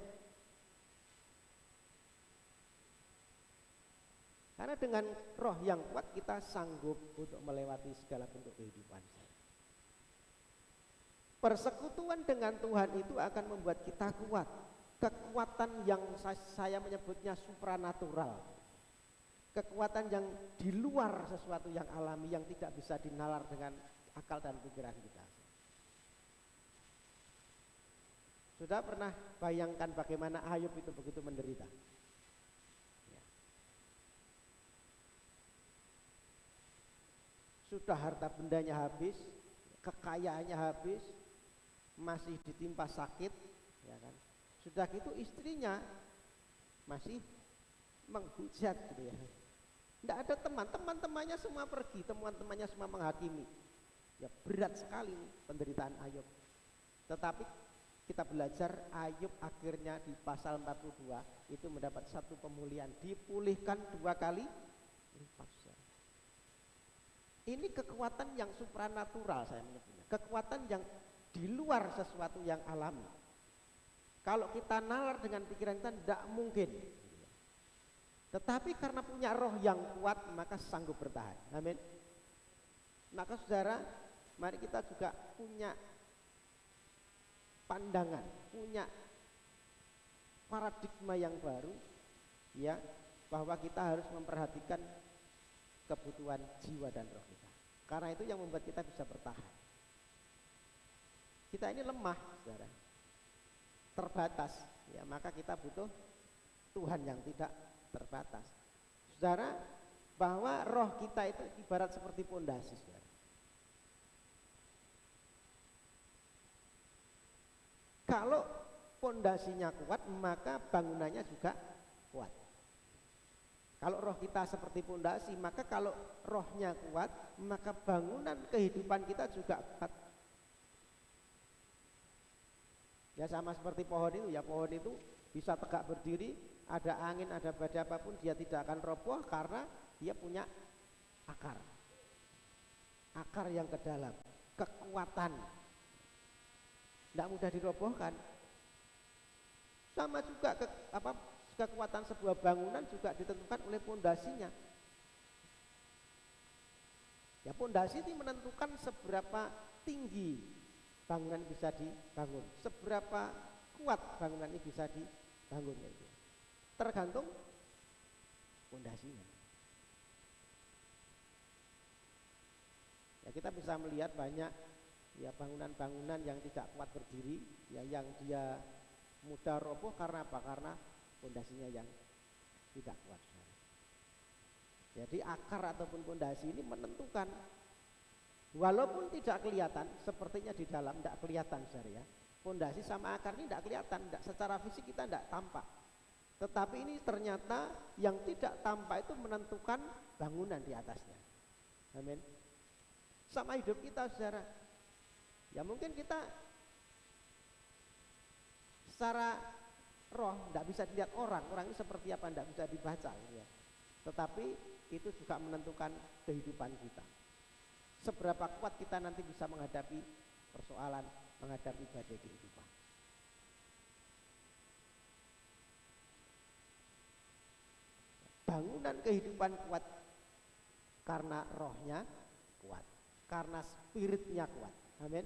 Karena dengan roh yang kuat kita sanggup untuk melewati segala bentuk kehidupan. Persekutuan dengan Tuhan itu akan membuat kita kuat. Kekuatan yang saya menyebutnya supranatural, kekuatan yang di luar sesuatu yang alami, yang tidak bisa dinalar dengan akal dan pikiran kita. Sudah pernah bayangkan bagaimana Ayub itu begitu menderita? Ya. Sudah harta bendanya habis, kekayaannya habis, masih ditimpa sakit, ya kan? Sudah gitu istrinya masih menghujat, gitu ya. Tidak ada teman-temannya semua pergi, teman-temannya semua menghakimi. Ya, berat sekali penderitaan Ayub. Tetapi kita belajar Ayub akhirnya di pasal 42 itu mendapat satu pemulihan, dipulihkan 2 kali lipat. Ini kekuatan yang supranatural saya menyebutnya, kekuatan yang di luar sesuatu yang alami. Kalau kita nalar dengan pikiran kita tidak mungkin. Tetapi karena punya roh yang kuat maka sanggup bertahan. Amin. Maka saudara, mari kita juga punya pandangan, punya paradigma yang baru, ya, bahwa kita harus memperhatikan kebutuhan jiwa dan roh kita. Karena itu yang membuat kita bisa bertahan. Kita ini lemah, saudara, terbatas, ya, maka kita butuh Tuhan yang tidak terbatas. Saudara, bahwa roh kita itu ibarat seperti pondasi, saudara. Kalau pondasinya kuat, maka bangunannya juga kuat. Kalau roh kita seperti pondasi, maka kalau rohnya kuat, maka bangunan kehidupan kita juga kuat. Ya sama seperti pohon itu, ya pohon itu bisa tegak berdiri, ada angin, ada badai apapun, dia tidak akan roboh karena dia punya akar. Akar yang ke dalam, kekuatan. Tidak mudah dirobohkan. Sama juga kekuatan sebuah bangunan juga ditentukan oleh pondasinya. Ya, pondasi itu menentukan seberapa tinggi bangunan bisa dibangun, seberapa kuat bangunan ini bisa dibangun. Tergantung pondasinya. Ya, kita bisa melihat banyak ya bangunan-bangunan yang tidak kuat berdiri, ya yang dia mudah roboh karena apa? Karena pondasinya yang tidak kuat. Jadi akar ataupun pondasi ini menentukan, walaupun tidak kelihatan, sepertinya di dalam tidak kelihatan, saudara, ya. Pondasi sama akar ini tidak kelihatan, secara fisik kita tidak tampak. Tetapi ini ternyata yang tidak tampak itu menentukan bangunan di atasnya. Amin. Sama hidup kita, saudara. Ya mungkin kita secara roh tidak bisa dilihat orang ini seperti apa, tidak bisa dibaca, ya. Tetapi itu juga menentukan kehidupan kita. Seberapa kuat kita nanti bisa menghadapi persoalan, menghadapi badai kehidupan. Bangunan kehidupan kuat karena rohnya kuat, karena spiritnya kuat. Amin.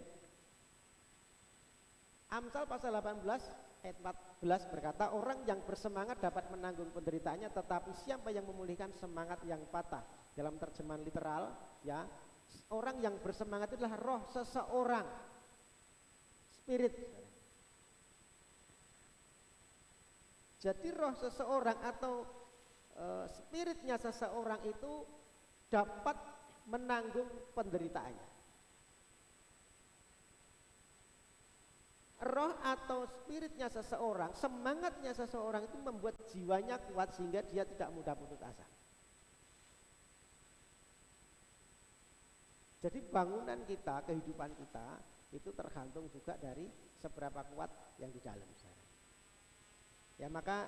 Amsal pasal 18 ayat 14 berkata, orang yang bersemangat dapat menanggung penderitaannya, tetapi siapa yang memulihkan semangat yang patah. Dalam terjemahan literal, ya, orang yang bersemangat itu adalah roh seseorang, spirit. Jadi roh seseorang atau spiritnya seseorang itu dapat menanggung penderitaannya. Roh atau spiritnya seseorang, semangatnya seseorang itu membuat jiwanya kuat sehingga dia tidak mudah putus asa. Jadi bangunan kita, kehidupan kita itu tergantung juga dari seberapa kuat yang di dalam saya. Ya maka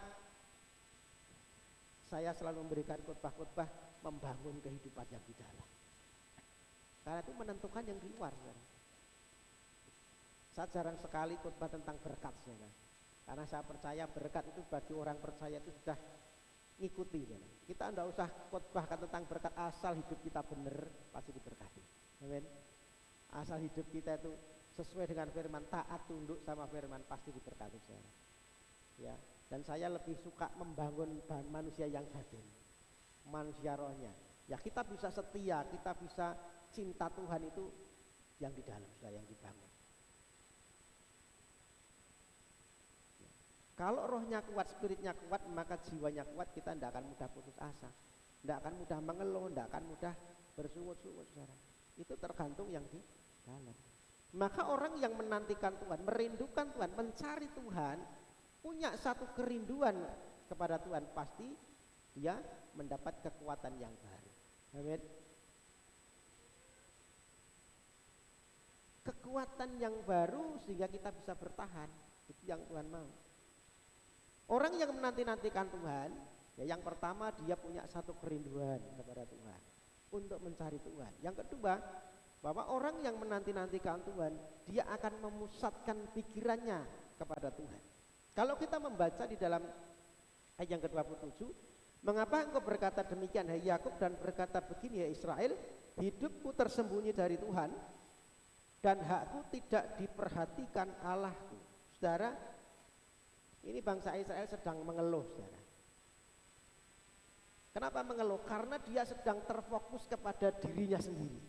saya selalu memberikan khotbah-khotbah membangun kehidupan yang di dalam. Karena itu menentukan yang di luar, saudara. Saya jarang sekali khotbah tentang berkat, saudara. Karena saya percaya berkat itu bagi orang percaya itu sudah ngikuti, saudara. Kita tidak usah khotbahkan tentang berkat, asal hidup kita benar pasti diberkati. Amin. Asal hidup kita itu sesuai dengan firman, taat tunduk sama firman, pasti diberkati, saudara. Ya, dan saya lebih suka membangun manusia yang batin, manusia rohnya. Ya kita bisa setia, kita bisa cinta Tuhan itu yang di dalam, saudara, yang dibangun. Kalau rohnya kuat, spiritnya kuat, maka jiwanya kuat, kita tidak akan mudah putus asa, tidak akan mudah mengeluh, tidak akan mudah bersungut-sungut, saudara. Itu tergantung yang di dalam. Maka orang yang menantikan Tuhan, merindukan Tuhan, mencari Tuhan, punya satu kerinduan kepada Tuhan, pasti dia mendapat kekuatan yang baru. Amin. Kekuatan yang baru sehingga kita bisa bertahan, itu yang Tuhan mau. Orang yang menanti-nantikan Tuhan, ya yang pertama dia punya satu kerinduan kepada Tuhan untuk mencari Tuhan. Yang kedua, bahwa orang yang menanti-nantikan Tuhan, dia akan memusatkan pikirannya kepada Tuhan. Kalau kita membaca di dalam ayat yang ke-27, mengapa engkau berkata demikian hai Yakub dan berkata begini hai Israel, hidupku tersembunyi dari Tuhan dan hakku tidak diperhatikan Allahku. Saudara, ini bangsa Israel sedang mengeluh, saudara. Kenapa mengeluh? Karena dia sedang terfokus kepada dirinya sendiri.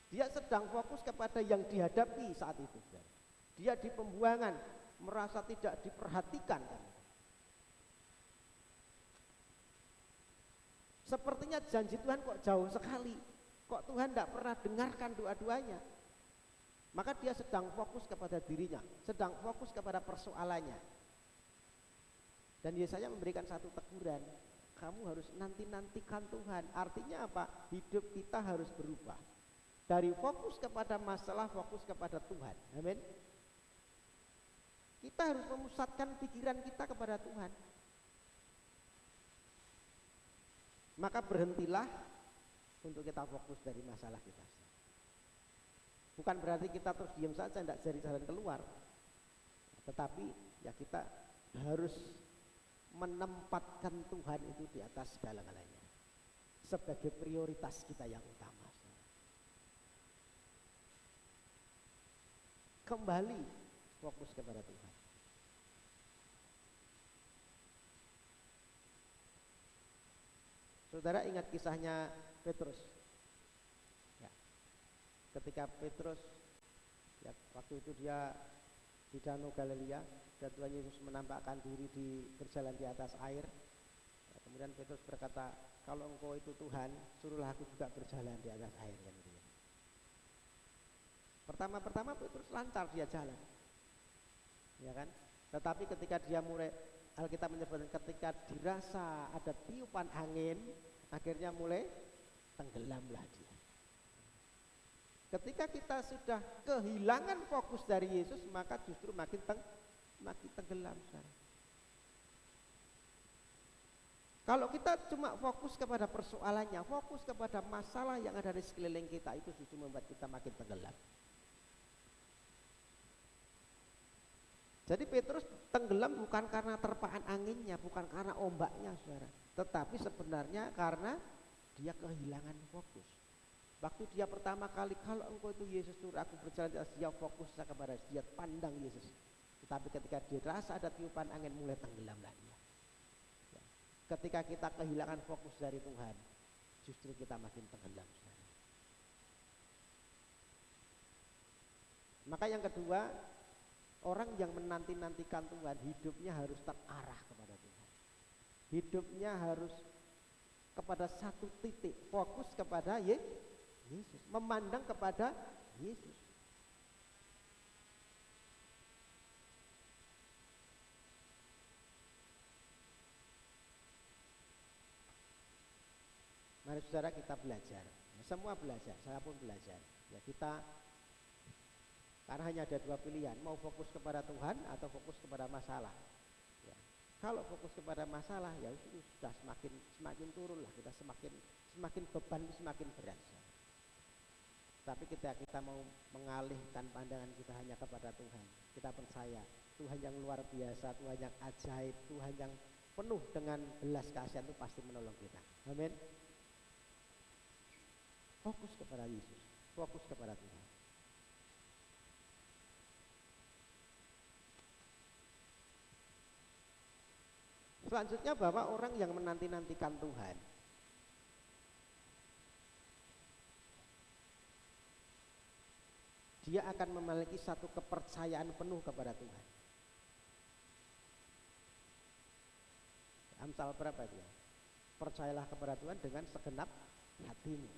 Dia sedang fokus kepada yang dihadapi saat itu, saudara. Dia di pembuangan, merasa tidak diperhatikan. Sepertinya janji Tuhan kok jauh sekali, kok Tuhan tidak pernah dengarkan doa-doanya. Maka dia sedang fokus kepada dirinya, sedang fokus kepada persoalannya. Dan Yesaya memberikan satu teguran, kamu harus nanti-nantikan Tuhan. Artinya apa? Hidup kita harus berubah dari fokus kepada masalah, fokus kepada Tuhan. Amin. Kita harus memusatkan pikiran kita kepada Tuhan. Maka berhentilah untuk kita fokus dari masalah kita. Bukan berarti kita terus diam saja, tidak cari jalan keluar. Tetapi ya kita harus menempatkan Tuhan itu di atas segala-galanya sebagai prioritas kita yang utama. Kembali fokus kepada Tuhan. Saudara ingat kisahnya Petrus ya. Ketika Petrus ya, waktu itu dia di Danau Galilea dan Tuhan Yesus menampakkan diri berjalan di atas air ya, kemudian Petrus berkata, kalau engkau itu Tuhan, suruhlah aku juga berjalan di atas air kan gitu. Pertama-pertama Petrus lancar dia jalan ya kan, tetapi ketika dia mulai, Alkitab menyebutkan ketika dirasa ada tiupan angin, akhirnya mulai tenggelamlah dia. Ketika kita sudah kehilangan fokus dari Yesus, maka justru makin tenggelam. Kalau kita cuma fokus kepada persoalannya, fokus kepada masalah yang ada di sekeliling kita, itu justru membuat kita makin tenggelam. Jadi Petrus tenggelam bukan karena terpaan anginnya, bukan karena ombaknya, saudara, tetapi sebenarnya karena dia kehilangan fokus. Waktu dia pertama kali, kalau engkau itu Yesus suruh aku berjalan, dia fokusnya kepada dia, pandang Yesus. Tetapi ketika dia rasa ada tiupan angin, mulai tenggelamlah dia. Ya. Ketika kita kehilangan fokus dari Tuhan, justru kita makin tenggelam, saudara. Maka yang kedua, orang yang menanti-nantikan Tuhan, hidupnya harus terarah kepada Tuhan. Hidupnya harus kepada satu titik, fokus kepada Yesus, memandang kepada Yesus. Mari saudara kita belajar, semua belajar, saya pun belajar. Ya kita, karena hanya ada dua pilihan, mau fokus kepada Tuhan atau fokus kepada masalah. Ya. Kalau fokus kepada masalah, ya itu sudah semakin turun lah, kita semakin beban semakin berat. Tapi kita mau mengalihkan pandangan kita hanya kepada Tuhan. Kita percaya Tuhan yang luar biasa, Tuhan yang ajaib, Tuhan yang penuh dengan belas kasihan itu pasti menolong kita. Amin. Fokus kepada Yesus, fokus kepada Tuhan. Selanjutnya bahwa orang yang menanti-nantikan Tuhan, dia akan memiliki satu kepercayaan penuh kepada Tuhan. Amsal berapa dia? Percayalah kepada Tuhan dengan segenap hatimu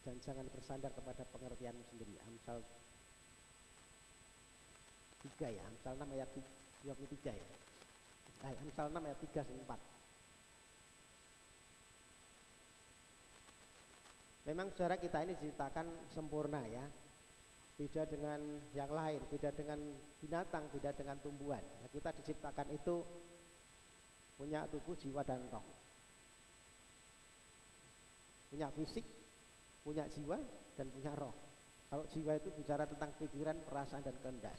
dan jangan bersandar kepada pengertianmu sendiri. Amsal 3 ya, Amsal 6 ayat 23 ya. Amsal 6 ayat 3 dan 4. Memang saudara kita ini diciptakan sempurna ya. Beda dengan yang lain, beda dengan binatang, beda dengan tumbuhan. Ya, kita diciptakan itu punya tubuh, jiwa dan roh. Punya fisik, punya jiwa dan punya roh. Kalau jiwa itu bicara tentang pikiran, perasaan dan kehendak.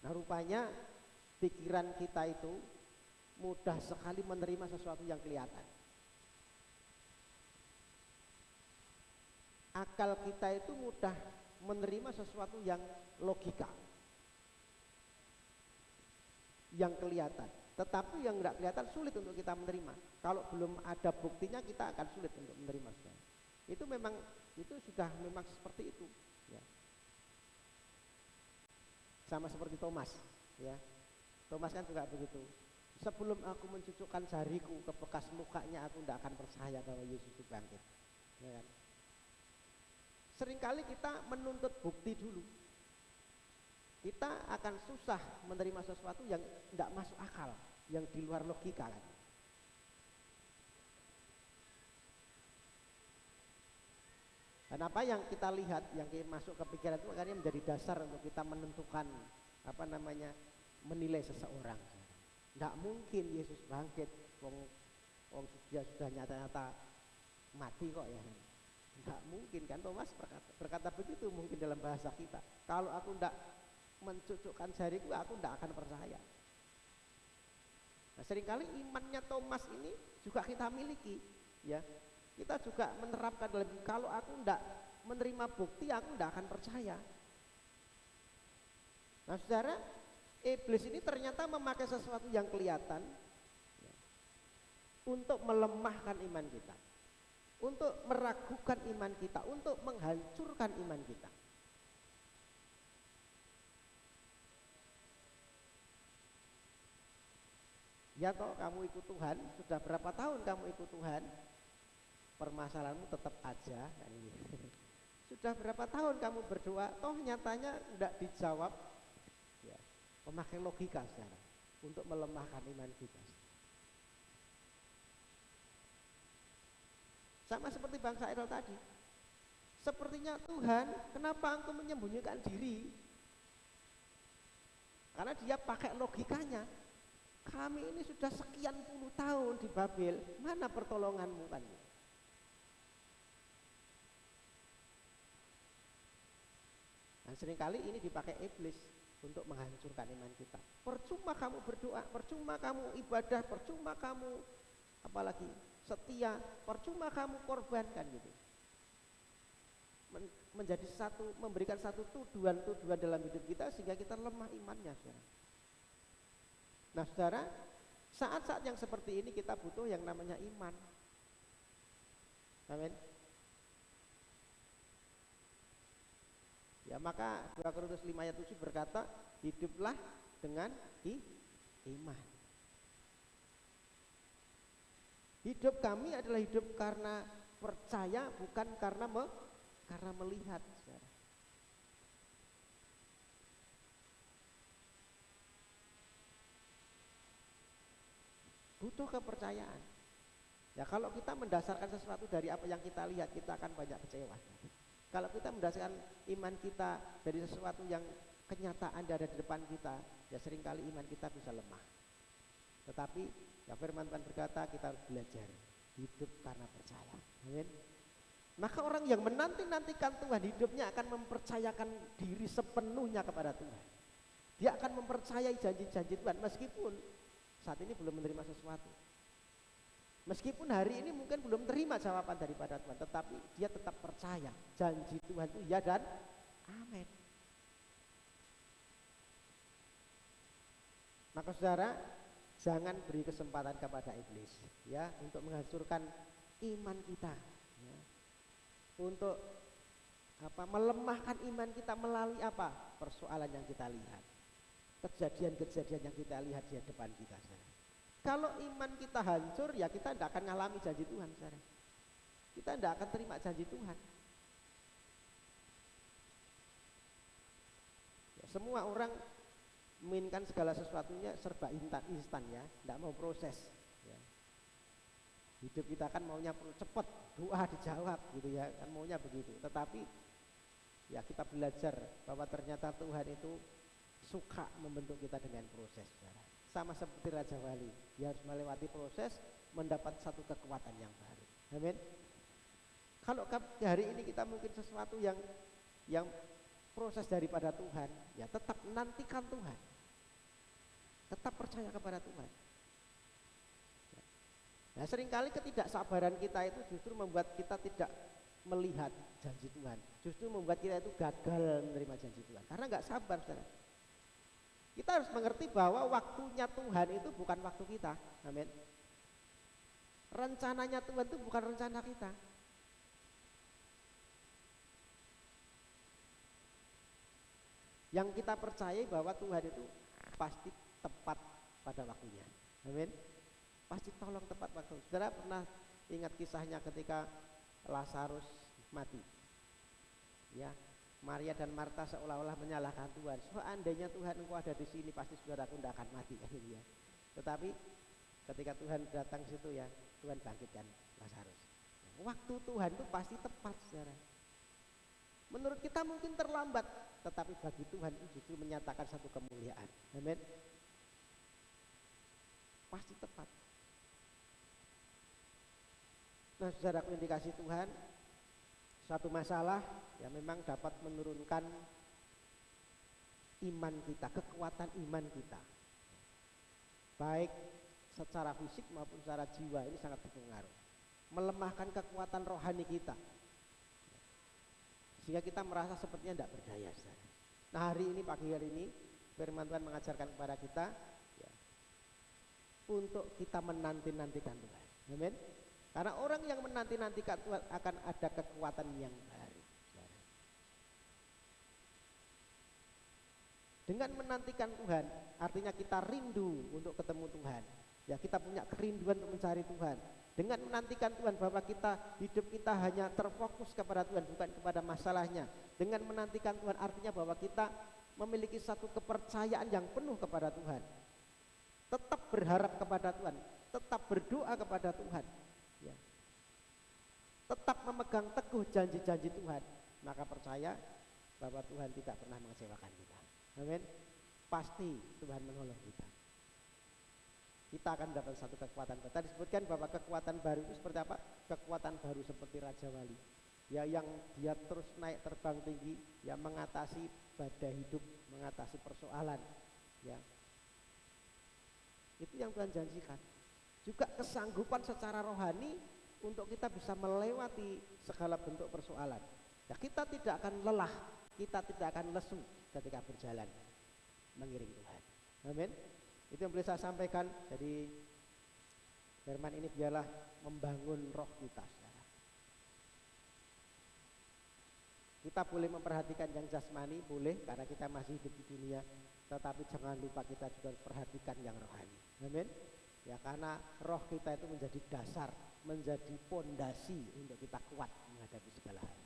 Nah rupanya pikiran kita itu mudah sekali menerima sesuatu yang kelihatan. Akal kita itu mudah menerima sesuatu yang logika, yang kelihatan. Tetapi yang tidak kelihatan sulit untuk kita menerima. Kalau belum ada buktinya kita akan sulit untuk menerima. Itu memang memang seperti itu. Ya. Sama seperti Thomas. Ya. Thomas kan juga begitu. Sebelum aku mencucukkan jariku ke bekas mukanya, aku tidak akan percaya bahwa Yesus itu bangkit. Ya kan? Seringkali kita menuntut bukti dulu. Kita akan susah menerima sesuatu yang tidak masuk akal, yang di luar logika kan. Dan apa yang kita lihat, yang masuk ke pikiran itu akhirnya menjadi dasar untuk kita menentukan menilai seseorang. Tidak mungkin Yesus bangkit, wong dia sudah nyata-nyata mati kok ya. Tidak mungkin kan, Thomas berkata begitu mungkin dalam bahasa kita. Kalau aku tidak mencucukkan jariku, aku tidak akan percaya. Nah, seringkali imannya Thomas ini juga kita miliki, ya. Kita juga menerapkan dalam, kalau aku tidak menerima bukti, aku tidak akan percaya. Nah, saudara, iblis ini ternyata memakai sesuatu yang kelihatan ya, untuk melemahkan iman kita, untuk meragukan iman kita, untuk menghancurkan iman kita. Ya toh, kamu ikut Tuhan, sudah berapa tahun kamu ikut Tuhan, permasalahanmu tetap aja kan gitu. Sudah berapa tahun kamu berdoa, toh nyatanya tidak dijawab, ya, memakai logika sekarang untuk melemahkan iman kita. Sama seperti bangsa Israel tadi. Sepertinya Tuhan, kenapa engkau menyembunyikan diri? Karena dia pakai logikanya. Kami ini sudah sekian puluh tahun di Babel, mana pertolonganmu kan? Nah, seringkali ini dipakai iblis untuk menghancurkan iman kita. Percuma kamu berdoa, percuma kamu ibadah, percuma kamu apalagi setia, percuma kamu korbankan gitu. Menjadi memberikan satu tuduhan-tuduhan dalam hidup kita sehingga kita lemah imannya, saudara. Nah, saudara, saat-saat yang seperti ini kita butuh yang namanya iman. Amin. Ya, maka 2 Korintus 5 ayat 7 berkata, hiduplah dengan iman. Hidup kami adalah hidup karena percaya, bukan karena melihat, saudara. Butuh kepercayaan. Ya, kalau kita mendasarkan sesuatu dari apa yang kita lihat, kita akan banyak kecewa. Kalau kita mendasarkan iman kita dari sesuatu yang kenyataan ada di depan kita, ya seringkali iman kita bisa lemah. Tetapi ya firman Tuhan berkata, kita harus belajar hidup karena percaya. Amin. Maka orang yang menanti-nantikan Tuhan, hidupnya akan mempercayakan diri sepenuhnya kepada Tuhan. Dia akan mempercayai janji-janji Tuhan meskipun saat ini belum menerima sesuatu. Meskipun hari ini mungkin belum terima jawaban daripada Tuhan, tetapi dia tetap percaya janji Tuhan itu ya dan amin. Maka saudara, jangan beri kesempatan kepada iblis ya untuk menghancurkan iman kita ya. Untuk melemahkan iman kita melalui apa? Persoalan yang kita lihat, kejadian-kejadian yang kita lihat di depan kita, saudara. Kalau iman kita hancur, ya kita tidak akan mengalami janji Tuhan, saudara. Kita tidak akan terima janji Tuhan. Ya, semua orang menginginkan segala sesuatunya serba instan ya, tidak mau proses. Ya. Hidup kita kan maunya cepat, doa dijawab gitu ya, kan maunya begitu. Tetapi ya kita belajar bahwa ternyata Tuhan itu suka membentuk kita dengan proses, saudara. Sama seperti Raja Wali, dia harus melewati proses mendapat satu kekuatan yang baru. Amin. Kalau hari ini kita mungkin sesuatu yang proses daripada Tuhan, ya tetap nantikan Tuhan. Tetap percaya kepada Tuhan. Nah, seringkali ketidaksabaran kita itu justru membuat kita tidak melihat janji Tuhan. Justru membuat kita itu gagal menerima janji Tuhan. Karena nggak sabar, saudara. Kita harus mengerti bahwa waktunya Tuhan itu bukan waktu kita. Amin. Rencananya Tuhan itu bukan rencana kita. Yang kita percaya bahwa Tuhan itu pasti tepat pada waktunya. Amin. Pasti tolong tepat waktu. Saudara pernah ingat kisahnya ketika Lazarus mati? Ya, Maria dan Marta seolah-olah menyalahkan Tuhan. Seandainya Tuhan engkau ada di sini, pasti saudaraku tidak akan mati. Ya. Tetapi ketika Tuhan datang situ ya, Tuhan bangkitkan Lazarus. Waktu Tuhan itu pasti tepat, saudara. Menurut kita mungkin terlambat, tetapi bagi Tuhan itu justru menyatakan satu kemuliaan. Amin. Pasti tepat. Nah, saudaraku yang dikasih Tuhan, suatu masalah yang memang dapat menurunkan iman kita, kekuatan iman kita. Baik secara fisik maupun secara jiwa, ini sangat berpengaruh. Melemahkan kekuatan rohani kita. Sehingga kita merasa sepertinya tidak berdaya. Nah, hari ini, pagi hari ini, firman Tuhan mengajarkan kepada kita ya, untuk kita menanti-nantikan Tuhan. Amin. Karena orang yang menanti-nantikan Tuhan akan ada kekuatan yang baru. Dengan menantikan Tuhan, artinya kita rindu untuk ketemu Tuhan. Ya, kita punya kerinduan untuk mencari Tuhan. Dengan menantikan Tuhan bahwa hidup kita hanya terfokus kepada Tuhan, bukan kepada masalahnya. Dengan menantikan Tuhan artinya bahwa kita memiliki satu kepercayaan yang penuh kepada Tuhan. Tetap berharap kepada Tuhan, tetap berdoa kepada Tuhan. Ya. Tetap memegang teguh janji-janji Tuhan, maka percaya bahwa Tuhan tidak pernah mengecewakan kita. Amin. Pasti Tuhan menolong kita. Kita akan dapat satu kekuatan. Tadi disebutkan bahwa kekuatan baru itu seperti apa? Kekuatan baru seperti Raja Wali. Ya, yang dia terus naik terbang tinggi, ya, mengatasi badai hidup, mengatasi persoalan. Ya. Itu yang Tuhan janjikan. Juga kesanggupan secara rohani untuk kita bisa melewati segala bentuk persoalan. Ya, kita tidak akan lelah, kita tidak akan lesu ketika berjalan mengiring Tuhan. Amin. Itu yang boleh saya sampaikan. Jadi firman ini biarlah membangun roh kita, saudara. Kita boleh memperhatikan yang jasmani, boleh, karena kita masih hidup di dunia. Tetapi jangan lupa kita juga perhatikan yang rohani. Amin. Ya, karena roh kita itu menjadi dasar, menjadi pondasi untuk kita kuat menghadapi segala hal.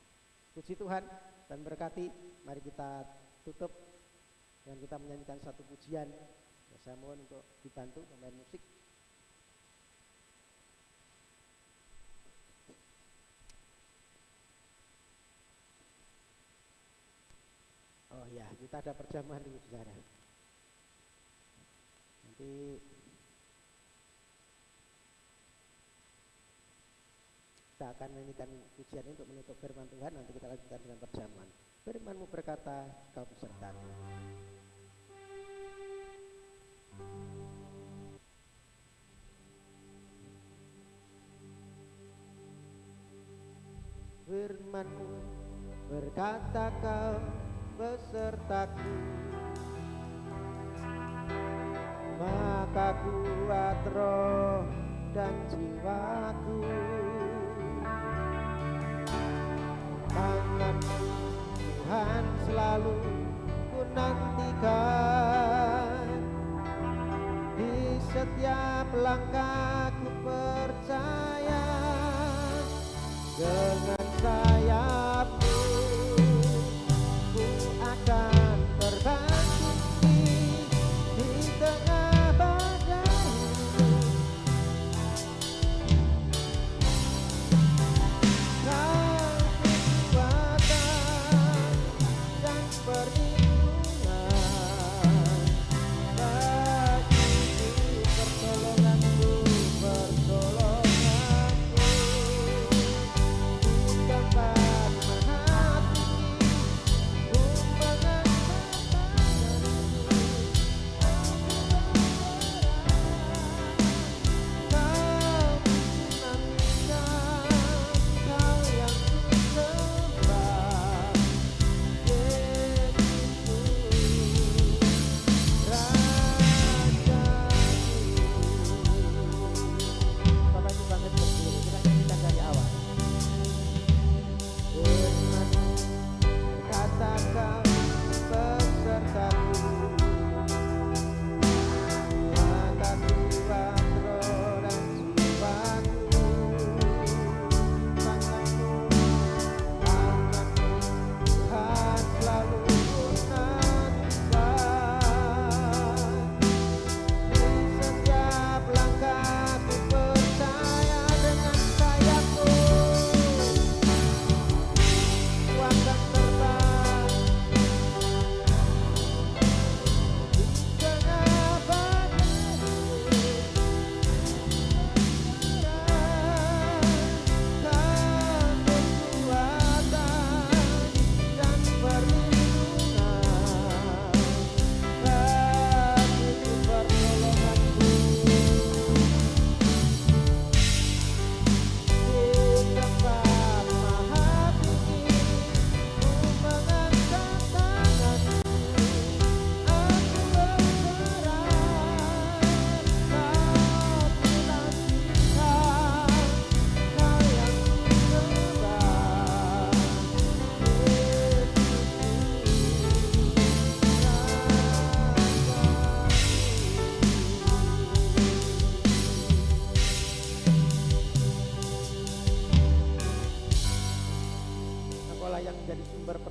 Puji Tuhan dan berkati. Mari kita tutup dan kita menyanyikan satu pujian. Ya, saya mohon untuk dibantu pemain musik. Oh ya, kita ada perjamuan dulu, saudara. Nanti kita akan menyanyikan pujian untuk menutup firman Tuhan. Nanti kita lanjutkan dengan perjamuan. Firman-Mu berkata, Kau besertaku. Firman-Mu berkata, Kau besertaku, maka kuat roh dan jiwaku. Tangan-Mu Tuhan selalu ku nantikan, di setiap langkah ku percaya, dengan sayap-Mu ku akan terbang tinggi di tengah badai. Kau kekuatan dan perlindungan bagiku, pertolongan-Mu, pertolongan-Mu di tempat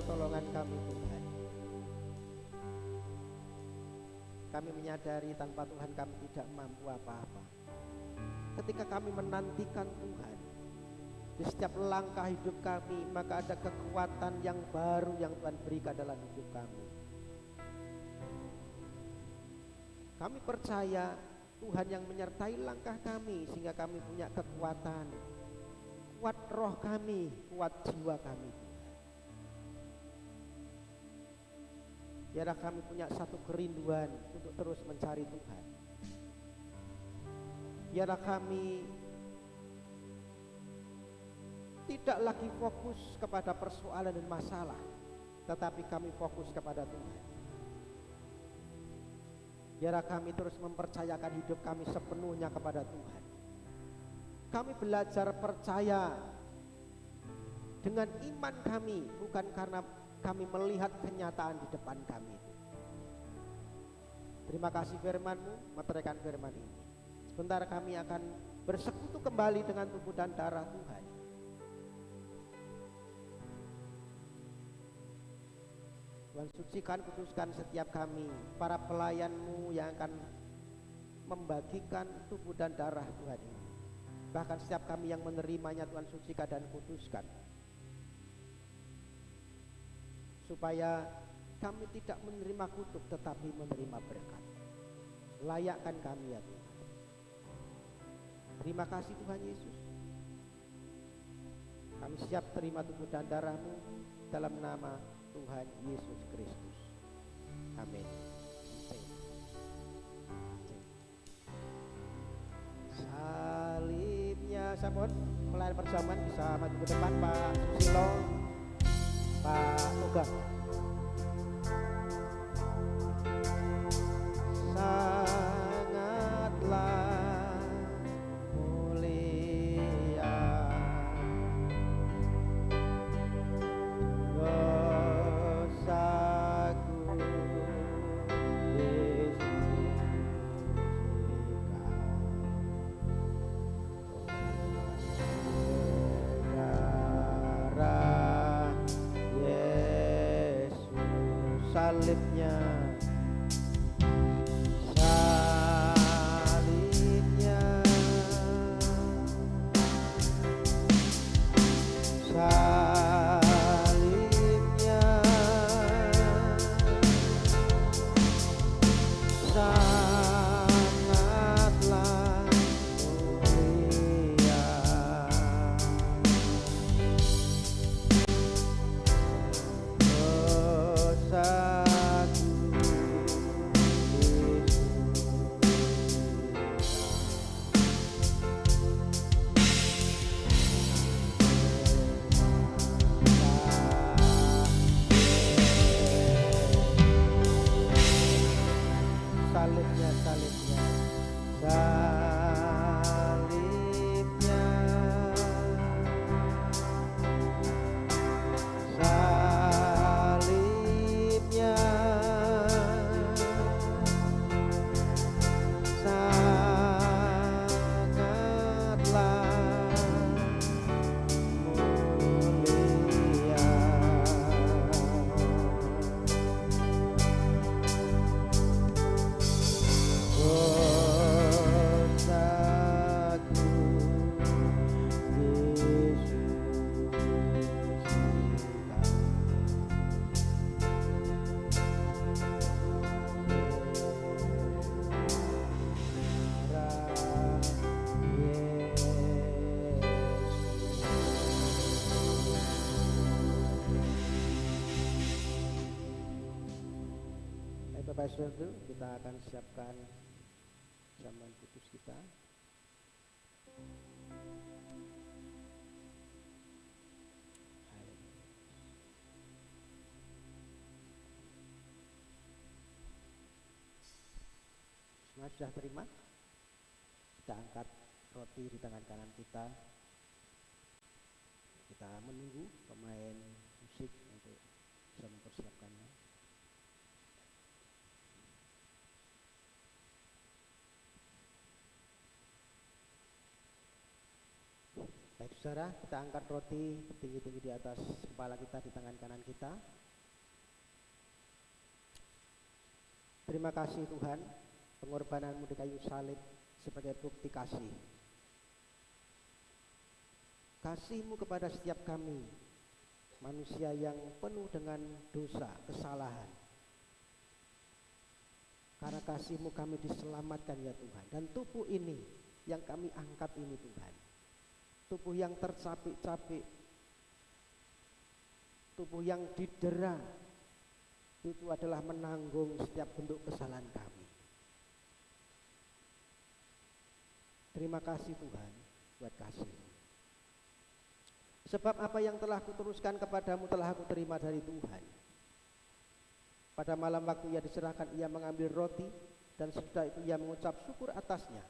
pertolongan kami Tuhan. Kami menyadari tanpa Tuhan kami tidak mampu apa-apa. Ketika kami menantikan Tuhan di setiap langkah hidup kami, maka ada kekuatan yang baru yang Tuhan berikan dalam hidup kami. Kami percaya Tuhan yang menyertai langkah kami sehingga kami punya kekuatan. Kuat roh kami, kuat jiwa kami Tuhan. Biarlah kami punya satu kerinduan untuk terus mencari Tuhan. Biarlah kami tidak lagi fokus kepada persoalan dan masalah, tetapi kami fokus kepada Tuhan. Biarlah kami terus mempercayakan hidup kami sepenuhnya kepada Tuhan. Kami belajar percaya dengan iman kami, bukan karena kami melihat kenyataan di depan kami. Terima kasih firman-Mu, meteraikan firman ini. Sebentar kami akan bersekutu kembali dengan tubuh dan darah Tuhan. Tuhan sucikan, kuduskan setiap kami, para pelayan-Mu yang akan membagikan tubuh dan darah Tuhan ini. Bahkan setiap kami yang menerimanya Tuhan sucikan dan kuduskan, supaya kami tidak menerima kutuk tetapi menerima berkat. Layakkan kami ya Tuhan. Terima kasih Tuhan Yesus. Kami siap terima tubuh dan darah-Mu dalam nama Tuhan Yesus Kristus. Amin. Salibnya, sampun pelayan perjamuan bisa maju ke depan, Pak Susilo, Pak Oga. Sangatlah mulia dosaku darah Yesus, salibnya, salibnya, salibnya, sangatlah mulia dosaku salibnya, salibnya, salibnya, salibnya, sangatlah mulia. Dosaku Bapak Saudara, kita akan siapkan zaman kudus kita. Semua sudah terima? Kita angkat roti di tangan kanan kita. Kita menunggu pemain musik untuk bisa mempersiapkannya. Baik saudara, kita angkat roti tinggi-tinggi di atas kepala kita, di tangan kanan kita. Terima kasih Tuhan, pengorbananmu di kayu salib sebagai bukti kasih. Kasih-Mu kepada setiap kami, manusia yang penuh dengan dosa, kesalahan. Karena kasih-Mu kami diselamatkan ya Tuhan. Dan tubuh ini yang kami angkat ini Tuhan, tubuh yang tercapik-capik, tubuh yang didera, itu adalah menanggung setiap bentuk kesalahan kami. Terima kasih Tuhan buat kasih-Mu. Sebab apa yang telah kuteruskan kepadamu telah aku terima dari Tuhan. Pada malam waktu ia diserahkan, ia mengambil roti, dan sesudah itu ia mengucap syukur atasnya.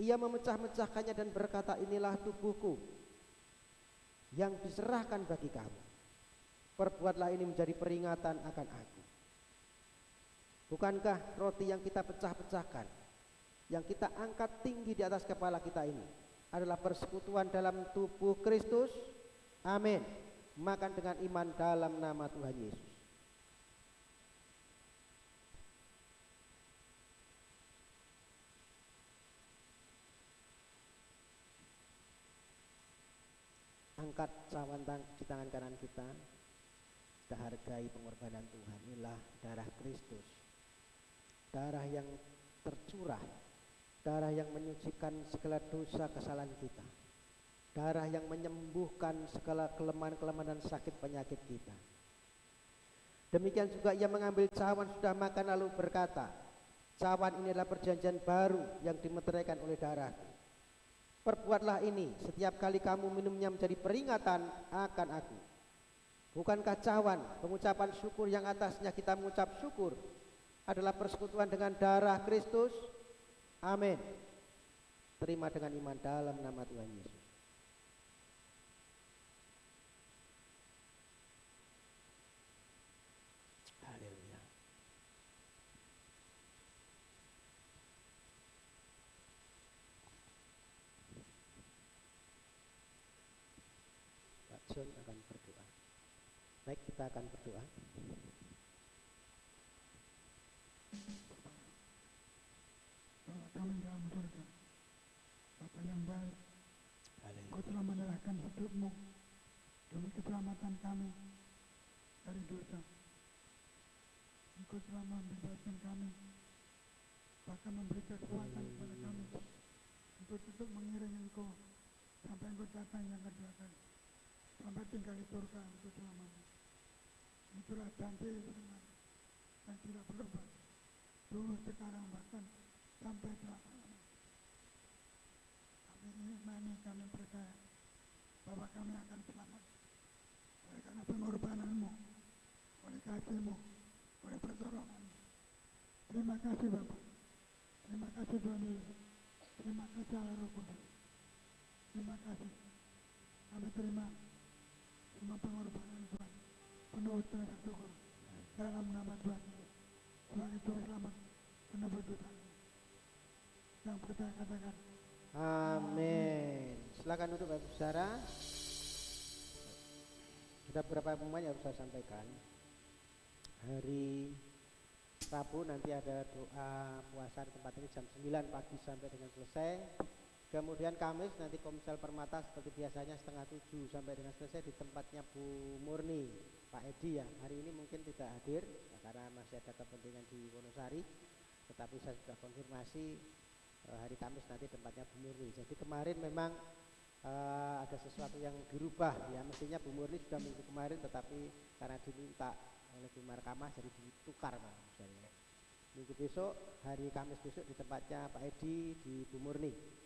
Ia memecah-mecahkannya dan berkata, inilah tubuhku yang diserahkan bagi kamu. Perbuatlah ini menjadi peringatan akan aku. Bukankah roti yang kita pecah-pecahkan, yang kita angkat tinggi di atas kepala kita ini adalah persekutuan dalam tubuh Kristus? Amin. Makan dengan iman dalam nama Tuhan Yesus. Angkat cawan di tangan kanan kita. Kita hargai pengorbanan Tuhan. Inilah darah Kristus, darah yang tercurah, darah yang menyucikan segala dosa kesalahan kita, darah yang menyembuhkan segala kelemahan-kelemahan dan sakit penyakit kita. Demikian juga ia mengambil cawan sudah makan lalu berkata, cawan ini adalah perjanjian baru yang dimeteraikan oleh darahku. Perbuatlah ini setiap kali kamu minumnya menjadi peringatan akan aku. Bukankah cawan, pengucapan syukur yang atasnya kita mengucap syukur, adalah persekutuan dengan darah Kristus? Amin. Terima dengan iman dalam nama Tuhan Yesus. Haleluya. Pak John akan berdoa. Baik, kita akan berdoa. Bapa kami dalam surga, Bapa yang baik, Engkau telah menyerahkan hidup-Mu demi keselamatan kami dari dosa. Engkau telah membebaskan kami, bahkan memberi kekuatan kepada kami untuk tetap mengiring Engkau sampai Engkau datang yang kedua kali, sampai tinggal di surga untuk selamanya. Itulah janji firman yang tidak berubah, dulu, sekarang, bahkan sampai selama-lamanya. Kami imani, kami percaya bahwa kami akan selamat oleh karena pengorbanan-Mu, oleh kasih-Mu, oleh pertolongan-Mu. Terima kasih Bapa, terima kasih Tuhan Yesus, terima kasih Allah Roh Kudus, terima kasih. Kami terima semua pengorbanan Tuhan penuh dengan syukur dalam nama Tuhan Yesus sebagai Juru Selamat penebus dosa. Yang percaya katakan amin. Silakan duduk Bapak Saudara. Sudah beberapa pengumuman yang harus saya sampaikan. Hari Rabu nanti ada doa puasa di tempat ini jam 9 pagi sampai dengan selesai. Kemudian Kamis nanti Komsel Permata seperti biasanya 6:30 sampai dengan selesai di tempatnya Bu Murni, Pak Edi ya. Hari ini mungkin tidak hadir karena masih ada kepentingan di Wonosari, tetapi saya sudah konfirmasi hari Kamis nanti tempatnya Bu Murni. Jadi kemarin memang ada sesuatu yang dirubah ya, mestinya Bu Murni sudah minggu kemarin, tetapi karena diminta oleh Bu Markamah jadi ditukar Pak misalnya. Minggu besok, hari Kamis besok di tempatnya Pak Edi di Bu Murni.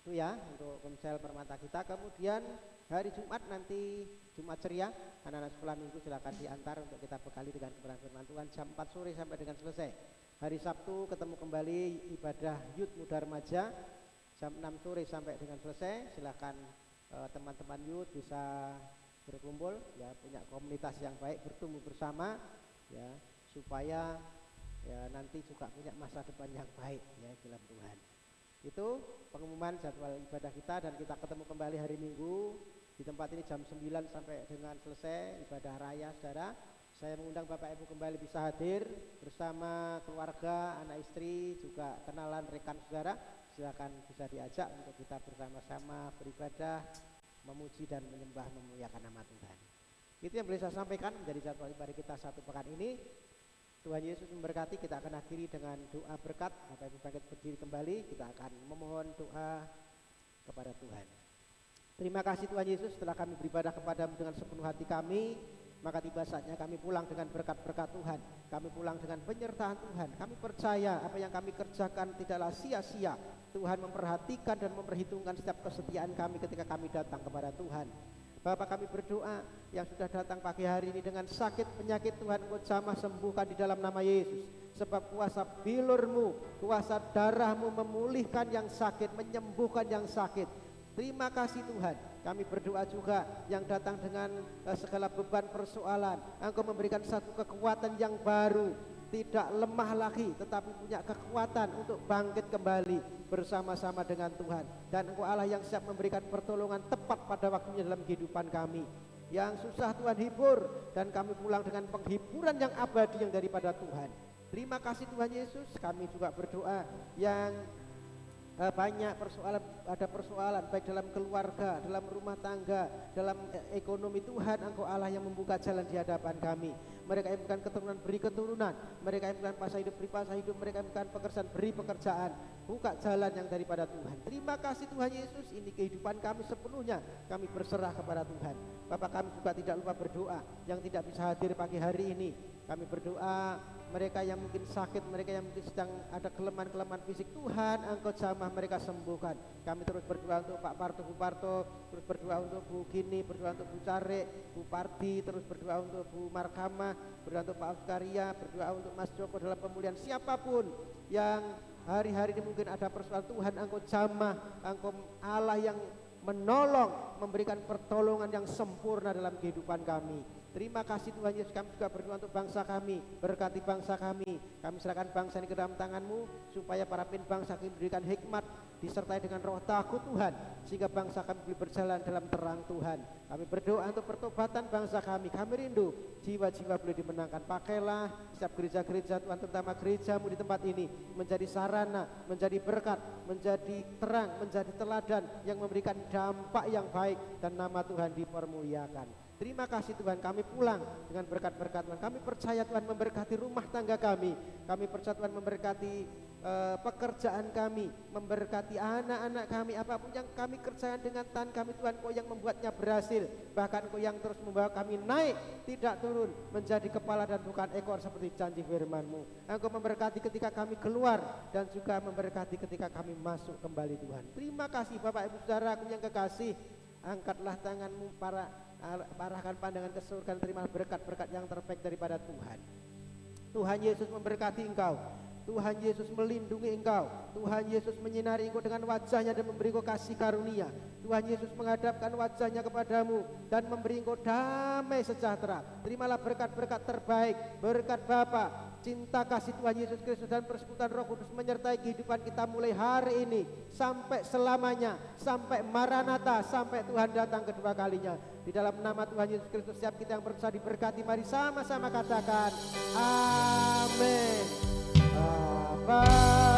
Itu ya untuk Komsel Permata kita. Kemudian hari Jumat nanti Jumat ceria, anak-anak sekolah minggu silakan diantar untuk kita bekali dengan kebenaran firman Tuhan jam 4 sore sampai dengan selesai. Hari Sabtu ketemu kembali ibadah Youth Muda Remaja jam 6 sore sampai dengan selesai. Silakan teman-teman youth bisa berkumpul ya, punya komunitas yang baik, bertumbuh bersama ya, supaya ya nanti juga punya masa depan yang baik ya dalam Tuhan. Itu pengumuman jadwal ibadah kita, dan kita ketemu kembali hari Minggu di tempat ini jam 9 sampai dengan selesai ibadah raya saudara. Saya mengundang Bapak Ibu kembali bisa hadir bersama keluarga, anak istri, juga kenalan rekan saudara. Silakan bisa diajak untuk kita bersama-sama beribadah, memuji dan menyembah, memuliakan nama Tuhan. Itu yang boleh saya sampaikan menjadi jadwal ibadah kita satu pekan ini. Tuhan Yesus memberkati. Kita akan akhiri dengan doa berkat. Bapak Ibu bangkit berdiri kembali, kita akan memohon doa kepada Tuhan. Terima kasih Tuhan Yesus, setelah kami beribadah kepadamu dengan sepenuh hati kami, maka tiba saatnya kami pulang dengan berkat-berkat Tuhan. Kami pulang dengan penyertaan Tuhan. Kami percaya apa yang kami kerjakan tidaklah sia-sia. Tuhan memperhatikan dan memperhitungkan setiap kesetiaan kami ketika kami datang kepada Tuhan. Bapak, kami berdoa yang sudah datang pagi hari ini dengan sakit penyakit, Tuhan Engkau jamah sembuhkan di dalam nama Yesus. Sebab kuasa bilur-Mu, kuasa darah-Mu memulihkan yang sakit, menyembuhkan yang sakit. Terima kasih Tuhan. Kami berdoa juga yang datang dengan segala beban persoalan, Engkau memberikan satu kekuatan yang baru, tidak lemah lagi tetapi punya kekuatan untuk bangkit kembali bersama-sama dengan Tuhan. Dan Engkau Allah yang siap memberikan pertolongan tepat pada waktunya dalam kehidupan kami. Yang susah Tuhan hibur, dan kami pulang dengan penghiburan yang abadi yang daripada Tuhan. Terima kasih Tuhan Yesus. Kami juga berdoa yang banyak persoalan, ada persoalan baik dalam keluarga, dalam rumah tangga, dalam ekonomi. Tuhan Engkau Allah yang membuka jalan di hadapan kami. Mereka yang bukan keturunan beri keturunan, mereka yang bukan pasang hidup beri pasang hidup, mereka yang bukan pekerjaan beri pekerjaan. Buka jalan yang daripada Tuhan. Terima kasih Tuhan Yesus. Ini kehidupan kami sepenuhnya kami berserah kepada Tuhan. Bapak, kami juga tidak lupa berdoa yang tidak bisa hadir pagi hari ini. Kami berdoa mereka yang mungkin sakit, mereka yang mungkin sedang ada kelemahan-kelemahan fisik, Tuhan Engkau jamah mereka sembuhkan. Kami terus berdoa untuk Pak Parto, Bu Parto, terus berdoa untuk Bu Gini, berdoa untuk Bu Care, Bu Parti, terus berdoa untuk Bu Markama, berdoa untuk Pak Afkaria, berdoa untuk Mas Joko dalam pemulihan. Siapapun yang hari-hari ini mungkin ada persoalan, Tuhan Engkau jamah, Engkau Allah yang menolong, memberikan pertolongan yang sempurna dalam kehidupan kami. Terima kasih Tuhan Yesus. Kami juga berdoa untuk bangsa kami, berkati bangsa kami. Kami serahkan bangsa ini ke dalam tangan-Mu, supaya para pemimpin bangsa kami diberikan hikmat, disertai dengan roh takut Tuhan, sehingga bangsa kami boleh berjalan dalam terang Tuhan. Kami berdoa untuk pertobatan bangsa kami. Kami rindu jiwa-jiwa boleh dimenangkan. Pakailah setiap gereja-gereja Tuhan, terutama gereja-Mu di tempat ini, menjadi sarana, menjadi berkat, menjadi terang, menjadi teladan yang memberikan dampak yang baik, dan nama Tuhan dipermuliakan. Terima kasih Tuhan, kami pulang dengan berkat-berkat Tuhan. Kami percaya Tuhan memberkati rumah tangga kami. Kami percaya Tuhan memberkati pekerjaan kami, memberkati anak-anak kami. Apapun yang kami kerjakan dengan tangan kami, Tuhan Engkau yang membuatnya berhasil. Bahkan Engkau yang terus membawa kami naik, tidak turun, menjadi kepala dan bukan ekor seperti janji firman-Mu. Engkau memberkati ketika kami keluar, dan juga memberkati ketika kami masuk kembali Tuhan. Terima kasih Bapak Ibu Saudaraku yang kekasih. Angkatlah tangan-Mu, arahkan pandangan ke surga, terima berkat-berkat yang terbaik daripada Tuhan. Tuhan Yesus memberkati engkau, Tuhan Yesus melindungi engkau, Tuhan Yesus menyinari engkau dengan wajahnya dan memberi engkau kasih karunia. Tuhan Yesus menghadapkan wajahnya kepadamu dan memberi engkau damai sejahtera. Terimalah berkat-berkat terbaik, berkat Bapa, cinta kasih Tuhan Yesus Kristus dan persekutuan Roh Kudus menyertai kehidupan kita mulai hari ini sampai selamanya, sampai Maranatha, sampai Tuhan datang kedua kalinya. Di dalam nama Tuhan Yesus Kristus, setiap kita yang percaya diberkati. Mari sama-sama katakan amin. Bapa